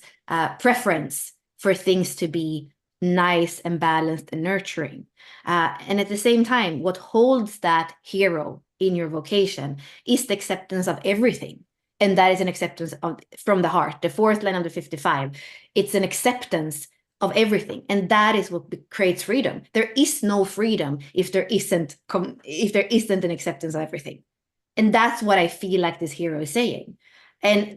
preference for things to be nice and balanced and nurturing. And at the same time, what holds that hero in your vocation is the acceptance of everything. And that is an acceptance from the heart. The 4th line of the 55, it's an acceptance of everything, and that is what creates freedom. There is no freedom if there isn't an acceptance of everything, and that's what I feel like this hero is saying,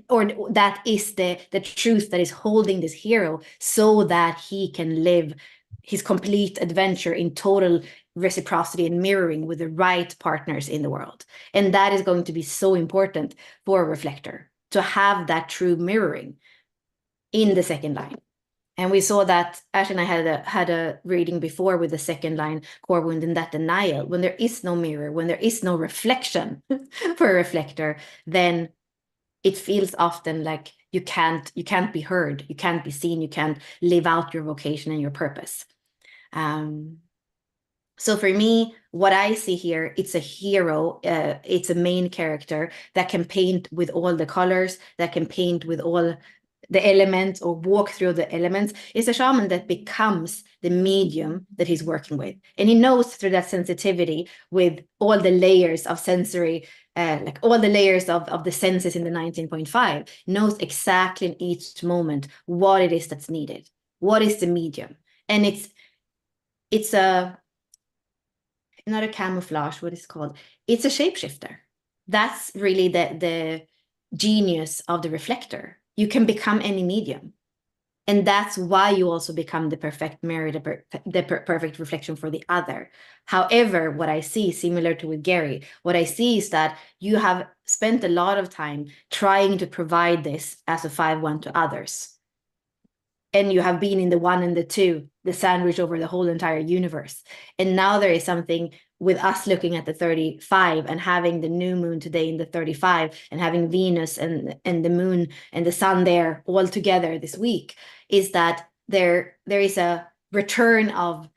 or that is the truth that is holding this hero, so that he can live his complete adventure in total reciprocity and mirroring with the right partners in the world. And that is going to be so important for a reflector, to have that true mirroring in the 2nd line. And we saw that Ash and I had a reading before with the 2nd line core wound, in that denial. When there is no mirror, when there is no reflection for a reflector, then it feels often like you can't be heard, you can't be seen, you can't live out your vocation and your purpose. So for me, what I see here, it's a hero, it's a main character that can paint with all the colors, that can paint with all the elements or walk through the elements. It's a shaman that becomes the medium that he's working with. And he knows through that sensitivity with all the layers of sensory, like all the layers of the senses in the 19.5, knows exactly in each moment what it is that's needed. What is the medium? And it's not a camouflage, what is it called? It's a shapeshifter. That's really the genius of the reflector. You can become any medium. And that's why you also become the perfect mirror, the perfect reflection for the other. However, what I see, similar to with Gary, what I see is that you have spent a lot of time trying to provide this as a 5-1 to others. And you have been in the 1 and the 2, the sandwich over the whole entire universe. And now there is something with us looking at the 35 and having the new moon today in the 35 and having Venus and the moon and the sun there all together this week, is that there is a return of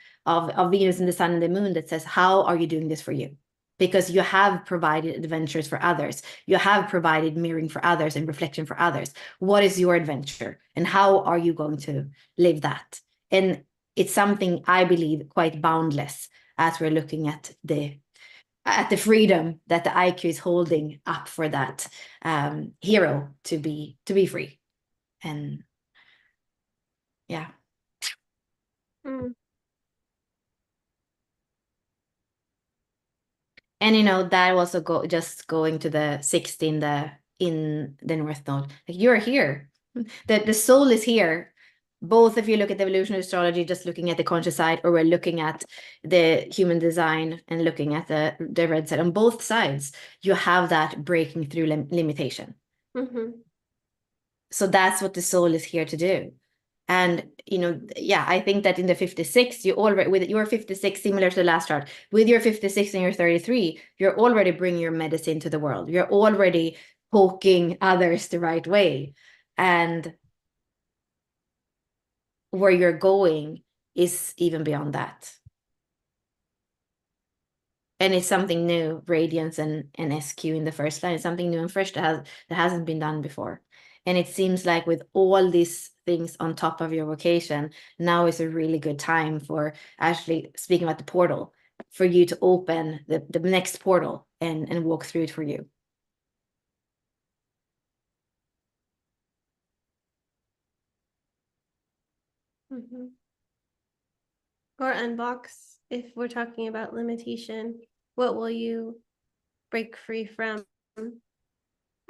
Venus and the sun and the moon that says, how are you doing this for you? Because you have provided adventures for others. You have provided mirroring for others and reflection for others. What is your adventure? And how are you going to live that? And it's something I believe quite boundless, as we're looking at the freedom that the IQ is holding up for that hero to be free. And yeah. Mm. And that also going to the 6th in the North Node. Like, you're here. The soul is here. Both if you look at evolutionary astrology, just looking at the conscious side, or we're looking at the human design and looking at the red side, on both sides, you have that breaking through limitation. Mm-hmm. So that's what the soul is here to do. And, I think that in the 56, you already, with your 56, similar to the last chart, with your 56 and your 33, you're already bringing your medicine to the world. You're already poking others the right way. And where you're going is even beyond that. And it's something new, radiance and SQ in the first line. It's something new and fresh that hasn't been done before. And it seems like with all these things on top of your vocation, now is a really good time for actually speaking about the portal, for you to open the next portal and walk through it for you. Mhm. Or unbox if we're talking about limitation. What will you break free from?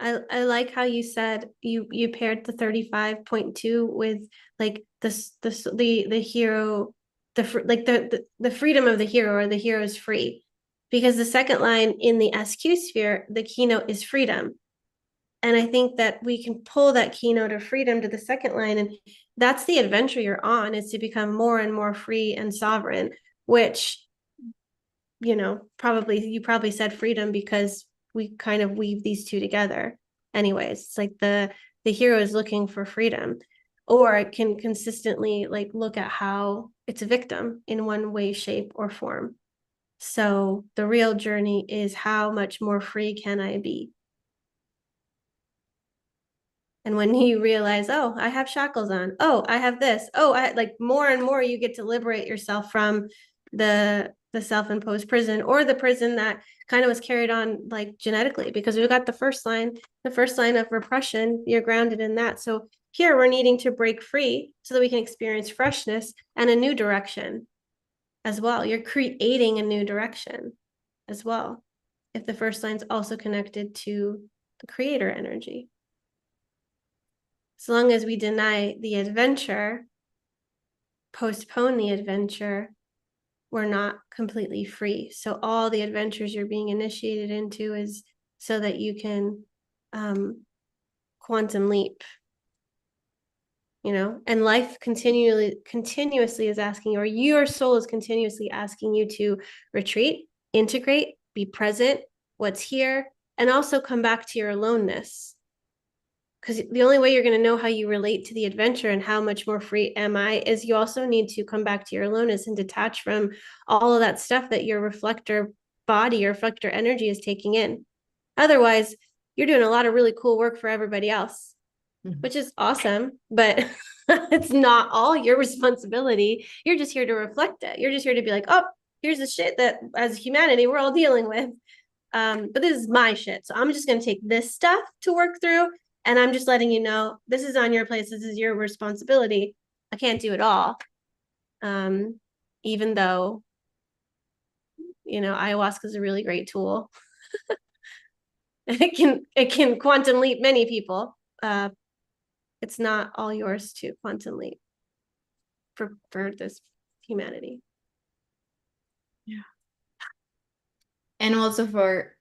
I like how you said you paired the 35.2 with like the hero, like the freedom of the hero, or the hero is free, because the second line in the SQ sphere, the keynote is freedom. And I think that we can pull that keynote of freedom to the second line, and that's the adventure you're on, is to become more and more free and sovereign, which, you probably said freedom because we kind of weave these two together. Anyways, it's like the hero is looking for freedom, or it can consistently like look at how it's a victim in one way, shape, or form. So the real journey is, how much more free can I be? And when you realize, oh, I have shackles on, oh, I have this, oh, I like, more and more you get to liberate yourself from the self-imposed prison, or the prison that kind of was carried on like genetically, because we've got the first line of repression, you're grounded in that. So here we're needing to break free so that we can experience freshness and a new direction as well. You're creating a new direction as well, if the first line's also connected to the creator energy. So long as we deny the adventure, postpone the adventure, we're not completely free. So all the adventures you're being initiated into is so that you can quantum leap, and life continuously is asking, or your soul is continuously asking you to retreat, integrate, be present, what's here, and also come back to your aloneness. Because the only way you're going to know how you relate to the adventure and how much more free am I is you also need to come back to your aloneness and detach from all of that stuff that your reflector body, your reflector energy is taking in. Otherwise, you're doing a lot of really cool work for everybody else, which is awesome, but it's not all your responsibility. You're just here to reflect it. You're just here to be like, oh, here's the shit that as humanity we're all dealing with. But this is my shit. So I'm just going to take this stuff to work through. And I'm just letting you know, this is on your place. This is your responsibility. I can't do it all. Even though, ayahuasca is a really great tool. It can quantum leap many people. It's not all yours to quantum leap for this humanity. Yeah. And also for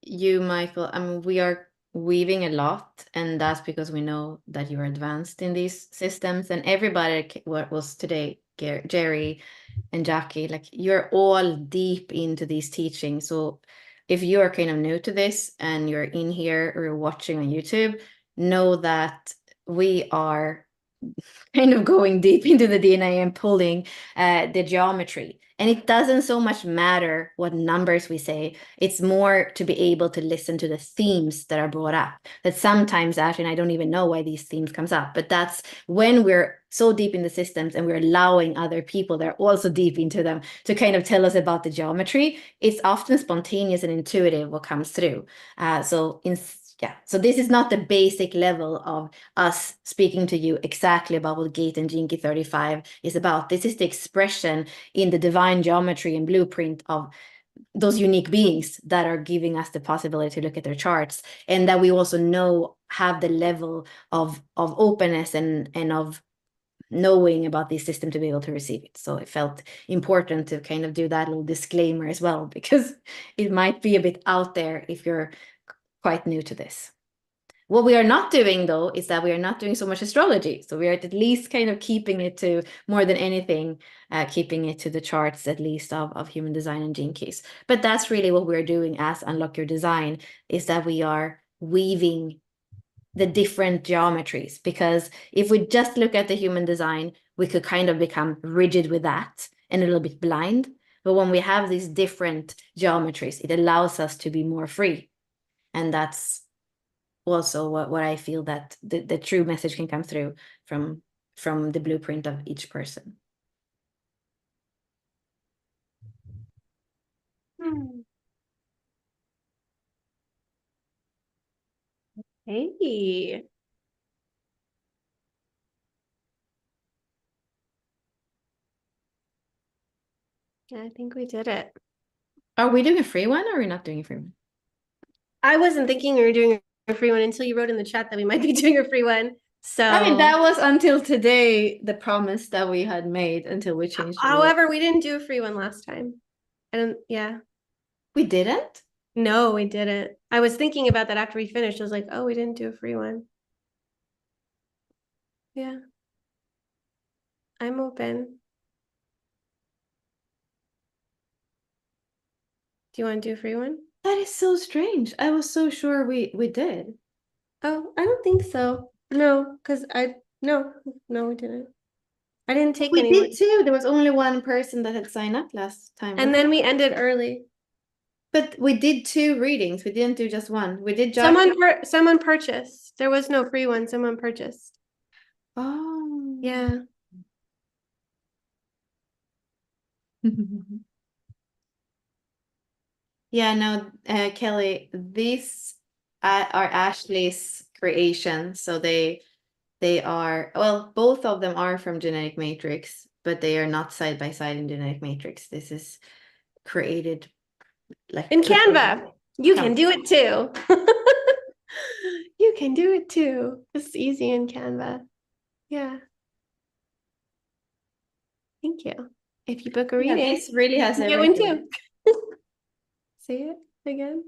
you, Michael, I mean, we are weaving a lot, and that's because we know that you're advanced in these systems. And everybody, what was today, Jerry and Jackie, like, you're all deep into these teachings. So if you are kind of new to this and you're in here or you're watching on YouTube, know that we are kind of going deep into the DNA and pulling the geometry. And it doesn't so much matter what numbers we say. It's more to be able to listen to the themes that are brought up. That sometimes, actually, and I don't even know why these themes comes up, but that's when we're so deep in the systems and we're allowing other people that are also deep into them to kind of tell us about the geometry. It's often spontaneous and intuitive what comes through. So this is not the basic level of us speaking to you exactly about what Gate and Gene Key 35 is about. This is the expression in the divine geometry and blueprint of those unique beings that are giving us the possibility to look at their charts, and that we also know have the level of openness and of knowing about this system to be able to receive it. So it felt important to kind of do that little disclaimer as well, because it might be a bit out there if you're quite new to this. What we are not doing, though, is that we are not doing so much astrology. So we are at least kind of keeping it to, more than anything, keeping it to the charts, at least of human design and gene keys. But that's really what we're doing as Unlock Your Design, is that we are weaving the different geometries. Because if we just look at the human design, we could kind of become rigid with that and a little bit blind. But when we have these different geometries, it allows us to be more free. And that's also what I feel that the true message can come through from the blueprint of each person. Hey. I think we did it. Are we doing a free one or are we not doing a free one? I wasn't thinking we were doing a free one until you wrote in the chat that we might be doing a free one. I mean, So, that was until today the promise that we had made until we changed the rule. however, we didn't do a free one last time. Yeah. We didn't? No, we didn't. I was thinking about that after we finished. I was like, oh, we didn't do a free one. Yeah. I'm open. Do you want to do a free one? That is so strange. I was so sure we did. Oh, I don't think so. No, because no, we didn't. I didn't take We anyone. did too. There was only one person that had signed up last time. And then we ended early. But we did 2 readings. We didn't do just one. We did Someone purchased. There was no free one. Someone purchased. Oh. Yeah. Yeah, no, Kelly, these are Ashley's creations. So they are, well, both of them are from Genetic Matrix, but they are not side by side in Genetic Matrix. This is created like In Canva. You can do it too. You can do it too. It's easy in Canva. Yeah. Thank you. If you book a Yeah, reading, this really has you get one everything. too. Say it again.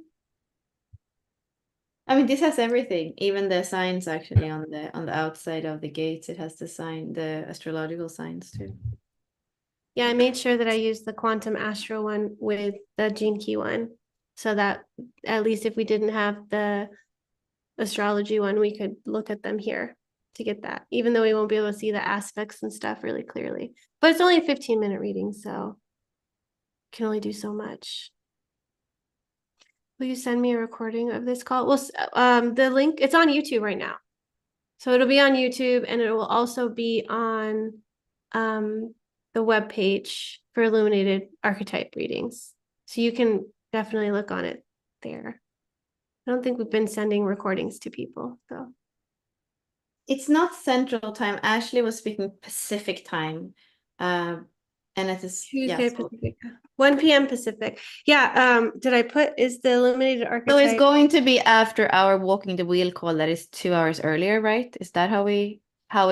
I mean, this has everything, even the signs actually on the outside of the gates. It has the astrological signs too. Yeah, I made sure that I used the quantum astro one with the gene key one, so that at least if we didn't have the astrology one, we could look at them here to get that, even though we won't be able to see the aspects and stuff really clearly. But it's only a 15-minute reading, so can only do so much. Will you send me a recording of this call? Well, the link, it's on YouTube right now. So it'll be on YouTube and it will also be on the webpage for illuminated archetype readings. So you can definitely look on it there. I don't think we've been sending recordings to people, so. It's not Central Time. Ashley was speaking Pacific Time. And it is Tuesday Pacific, 1 p.m. Pacific. Yeah, did I put, is the illuminated archetype? So it's going to be after our walking the wheel call that is 2 hours earlier, right? Is that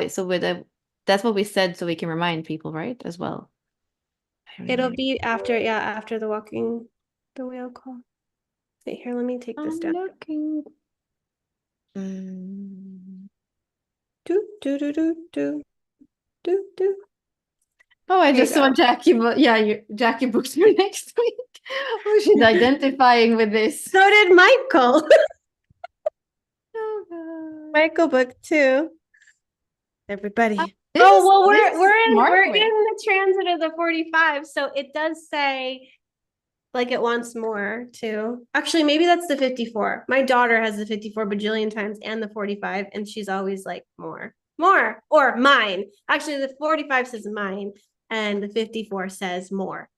so that's what we said so we can remind people, right? As well. It'll be after, yeah, after the walking the wheel call. Wait, here, let me take this down. Looking. Do, do, do, do, do, do, do. Oh, I just saw Jackie, but yeah, Jackie booked her next week. Oh, she's identifying with this. So did Michael. Oh, God. Michael booked too. Everybody. We're We're in the transit of the 45, so it does say like it wants more too. Actually, maybe that's the 54. My daughter has the 54 bajillion times and the 45, and she's always like more, or mine. Actually, the 45 says mine, and the 54 says more.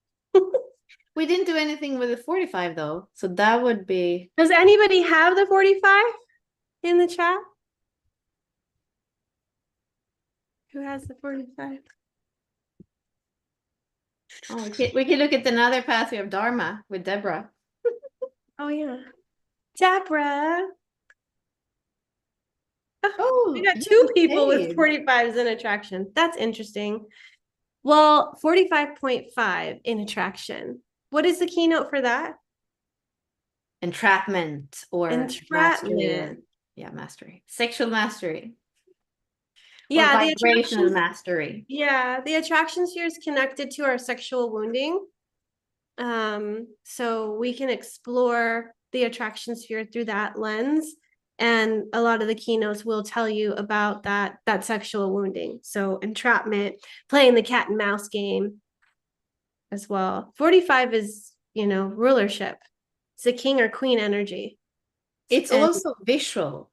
We didn't do anything with the 45 though, so that would be. Does anybody have the 45 in the chat? Who has the 45? Oh, we can look at another path. We have Dharma with Deborah. Oh yeah, Deborah. Oh, we got 2 people with 45s in attraction. That's interesting. Well, 45.5 in attraction. What is the keynote for that? Entrapment or entrapment. Mastery. Sexual mastery. Yeah, or vibrational mastery. Yeah, the attraction sphere is connected to our sexual wounding. So we can explore the attraction sphere through that lens. And a lot of the keynotes will tell you about that sexual wounding. So entrapment, playing the cat and mouse game as well. 45 is, rulership. It's a king or queen energy. It's also visual.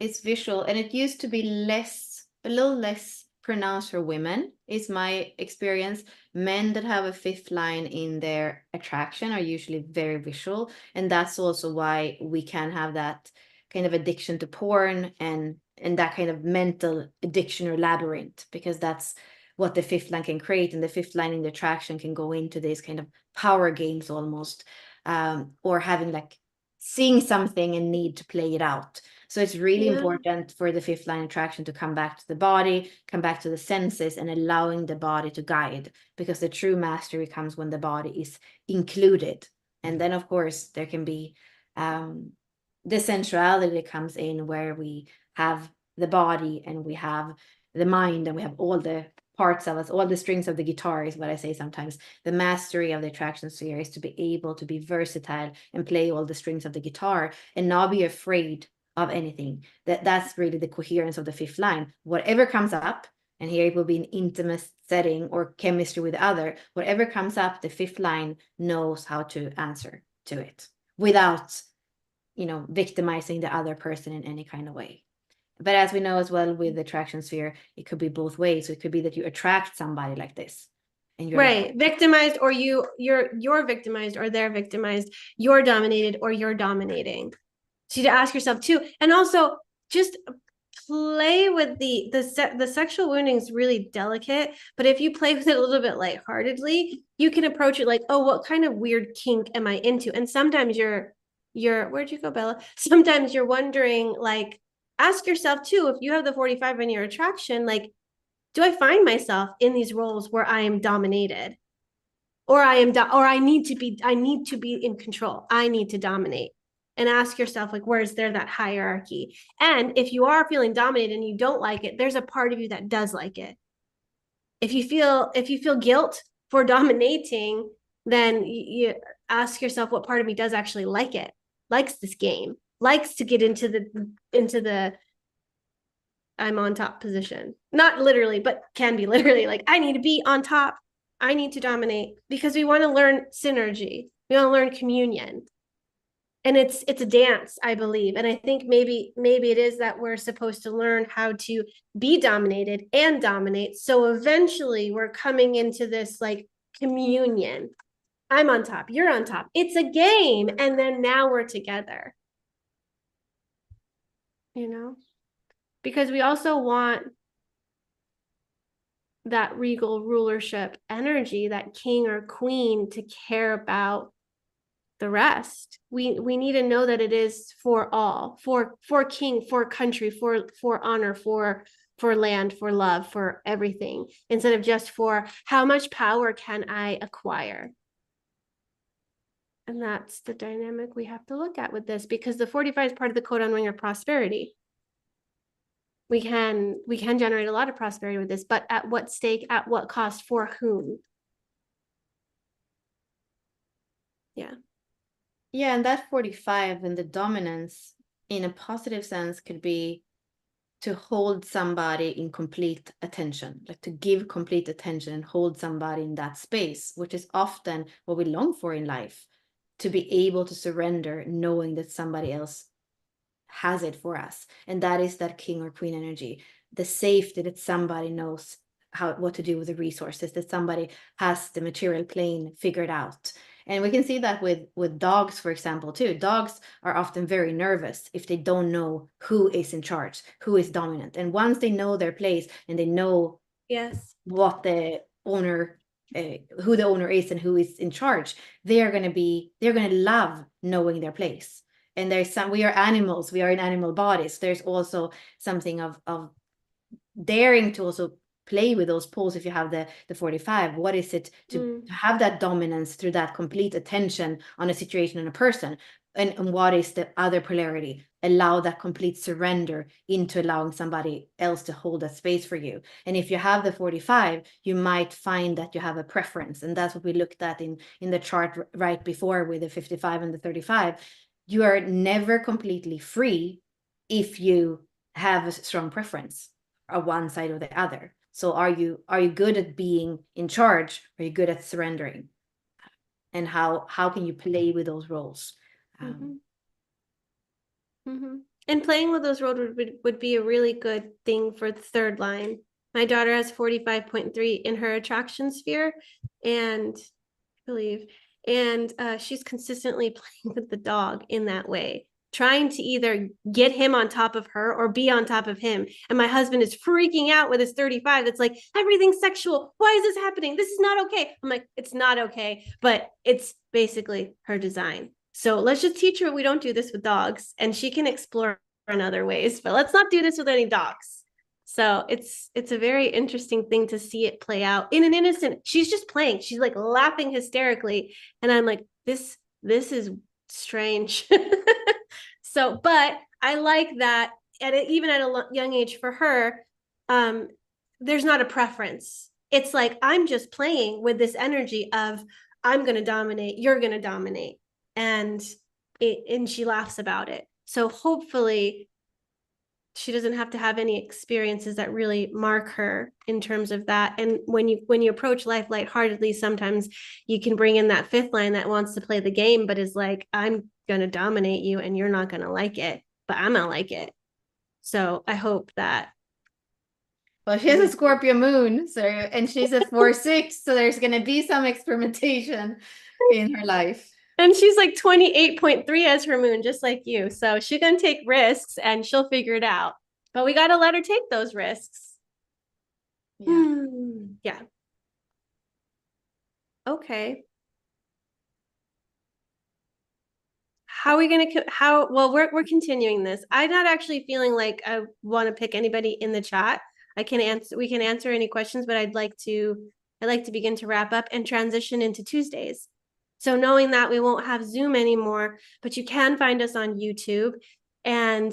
It's visual, and it used to be a little less pronounced for women, is my experience. Men that have a fifth line in their attraction are usually very visual, and that's also why we can have that kind of addiction to porn and that kind of mental addiction or labyrinth, because that's what the fifth line can create. And the fifth line in the attraction can go into these kind of power games almost, or having like seeing something and need to play it out. So it's really important for the fifth line attraction to come back to the body, come back to the senses, and allowing the body to guide, because the true mastery comes when the body is included. And then, of course, there can be the sensuality that comes in, where we have the body and we have the mind and we have all the parts of us, all the strings of the guitar is what I say sometimes. The mastery of the attraction sphere is to be able to be versatile and play all the strings of the guitar and not be afraid of anything. That's really the coherence of the fifth line. Whatever comes up, and here it will be an intimate setting or chemistry with the other, whatever comes up, the fifth line knows how to answer to it without, victimizing the other person in any kind of way. But as we know as well, with the attraction sphere, it could be both ways. So it could be that you attract somebody like this, and you're right, victimized, or you're victimized, or they're victimized, you're dominated, or you're dominating. So you to ask yourself too, and also just play with the sexual wounding is really delicate, but if you play with it a little bit lightheartedly, you can approach it like, oh, what kind of weird kink am I into? And sometimes you're where'd you go, Bella? Sometimes you're wondering, like, ask yourself too, if you have the 45 in your attraction, like, do I find myself in these roles where I am dominated, or I need to be in control, I need to dominate? And ask yourself, like, where is there that hierarchy? And if you are feeling dominated and you don't like it, there's a part of you that does like it. If you feel guilt for dominating, then you ask yourself, what part of me does actually like it, likes this game, likes to get into the I'm on top position. Not literally, but can be literally, like, I need to be on top. I need to dominate, because we want to learn synergy. We want to learn communion. And it's a dance, I believe. And I think maybe it is that we're supposed to learn how to be dominated and dominate. So eventually we're coming into this like communion. I'm on top, you're on top. It's a game. And then now we're together. Because we also want that regal rulership energy, that king or queen, to care about the rest. We need to know that it is for all, for king, for country, for honor, for land, for love, for everything, instead of just for how much power can I acquire. And that's the dynamic we have to look at with this, because the 45 is part of the codon ring of prosperity. We can generate a lot of prosperity with this, but at what stake, at what cost, for whom? Yeah. Yeah, and that 45 and the dominance in a positive sense could be to hold somebody in complete attention, like to give complete attention and hold somebody in that space, which is often what we long for in life, to be able to surrender, knowing that somebody else has it for us. And that is that king or queen energy, the safety that somebody knows what to do with the resources, that somebody has the material plane figured out. And we can see that with dogs, for example, too. Dogs are often very nervous if they don't know who is in charge, who is dominant. And once they know their place and they know what the owner, who the owner is and who is in charge, they're going to love knowing their place. And we are animals, we are in animal bodies. There's also something of daring to also play with those poles. If you have the 45, what is it to have that dominance through that complete attention on a situation and a person, and what is the other polarity? Allow that complete surrender into allowing somebody else to hold that space for you. And if you have the 45, you might find that you have a preference, and that's what we looked at in the chart right before with the 55 and the 35. You are never completely free if you have a strong preference of one side or the other. So are you good at being in charge? Are you good at surrendering? And how can you play with those roles? And playing with those roles would be a really good thing for the third line. My daughter has 45.3 in her attraction sphere, and I believe, and she's consistently playing with the dog in that way, trying to either get him on top of her or be on top of him. And my husband is freaking out with his 35. It's like, everything's sexual. Why is this happening? This is not okay. I'm like, it's not okay, but it's basically her design. So let's just teach her we don't do this with dogs, and she can explore in other ways, but let's not do this with any dogs. So it's a very interesting thing to see it play out in an innocent. She's just playing. She's like laughing hysterically, and I'm like, this is strange. So, but I like that even at a young age for her, there's not a preference. It's like I'm just playing with this energy of I'm going to dominate, you're going to dominate, and she laughs about it. So hopefully she doesn't have to have any experiences that really mark her in terms of that. And when you approach life lightheartedly, sometimes you can bring in that fifth line that wants to play the game, but is like, I'm going to dominate you and you're not going to like it, but I'm going to like it. So I hope that. Well, she has a Scorpio moon, so and she's a 4/6, so there's going to be some experimentation in her life. And she's like 28.3 as her moon, just like you. So she's going to take risks and she'll figure it out. But we got to let her take those risks. Yeah. Yeah. Okay. How are we going to, well, we're continuing this. I'm not actually feeling like I want to pick anybody in the chat. We can answer any questions, but I'd like to begin to wrap up and transition into Tuesdays. So knowing that we won't have Zoom anymore, but you can find us on YouTube, and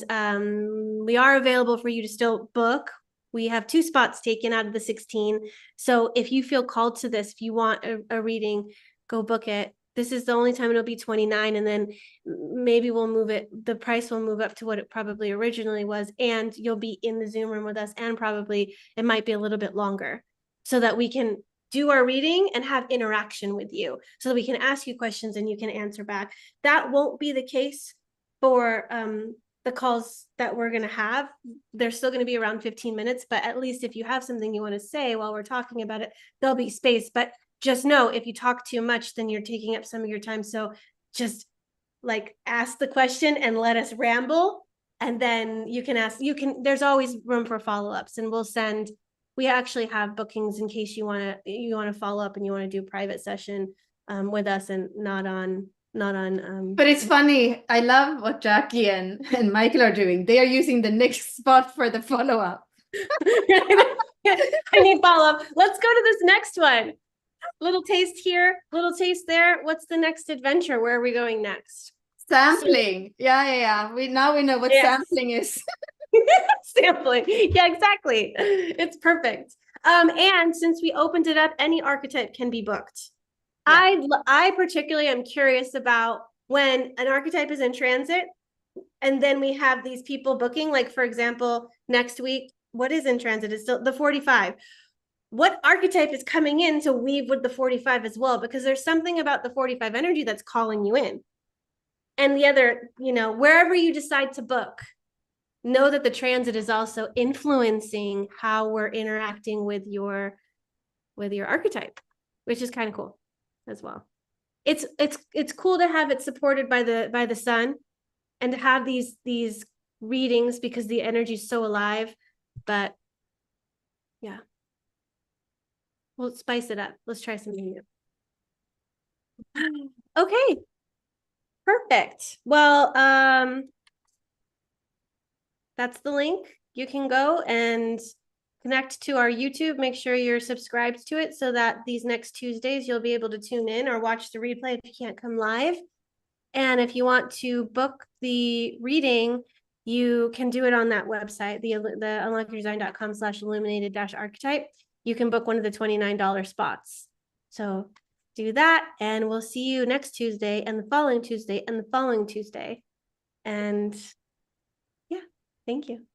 we are available for you to still book. We have 2 spots taken out of the 16. So if you feel called to this, if you want a reading, go book it. This is the only time it'll be 29, and then maybe we'll move it. The price will move up to what it probably originally was, and you'll be in the Zoom room with us, and probably it might be a little bit longer, so that we can do our reading and have interaction with you, so that we can ask you questions and you can answer back. That won't be the case for the calls that we're going to have. They're still going to be around 15 minutes, but at least if you have something you want to say while we're talking about it, there'll be space. But just know, if you talk too much, then you're taking up some of your time. So just like ask the question and let us ramble. And then there's always room for follow-ups, and we actually have bookings in case you want to follow up and you want to do a private session with us, and not on. But it's funny. I love what Jackie and Michael are doing. They are using the next spot for the follow-up. I need follow-up. Let's go to this next one. Little taste here, little taste there. What's the next adventure? Where are we going next? Sampling. Yeah. We know what sampling is. Sampling. Yeah, exactly. It's perfect. And since we opened it up, any archetype can be booked. Yeah. I particularly am curious about when an archetype is in transit, and then we have these people booking, like for example, next week, what is in transit? It's still the 45. What archetype is coming in to weave with the 45 as well? Because there's something about the 45 energy that's calling you in. And the other, wherever you decide to book, know that the transit is also influencing how we're interacting with your archetype, which is kind of cool as well. It's cool to have it supported by the sun, and to have these readings, because the energy is so alive. But yeah, we'll spice it up. Let's try something new. Okay, perfect. Well, that's the link. You can go and connect to our YouTube. Make sure you're subscribed to it, so that these next Tuesdays you'll be able to tune in or watch the replay if you can't come live. And if you want to book the reading, you can do it on that website, the unlockyourdesign.com/illuminated-archetype. You can book one of the $29 spots. So do that, and we'll see you next Tuesday, and the following Tuesday, and the following Tuesday. And yeah, thank you.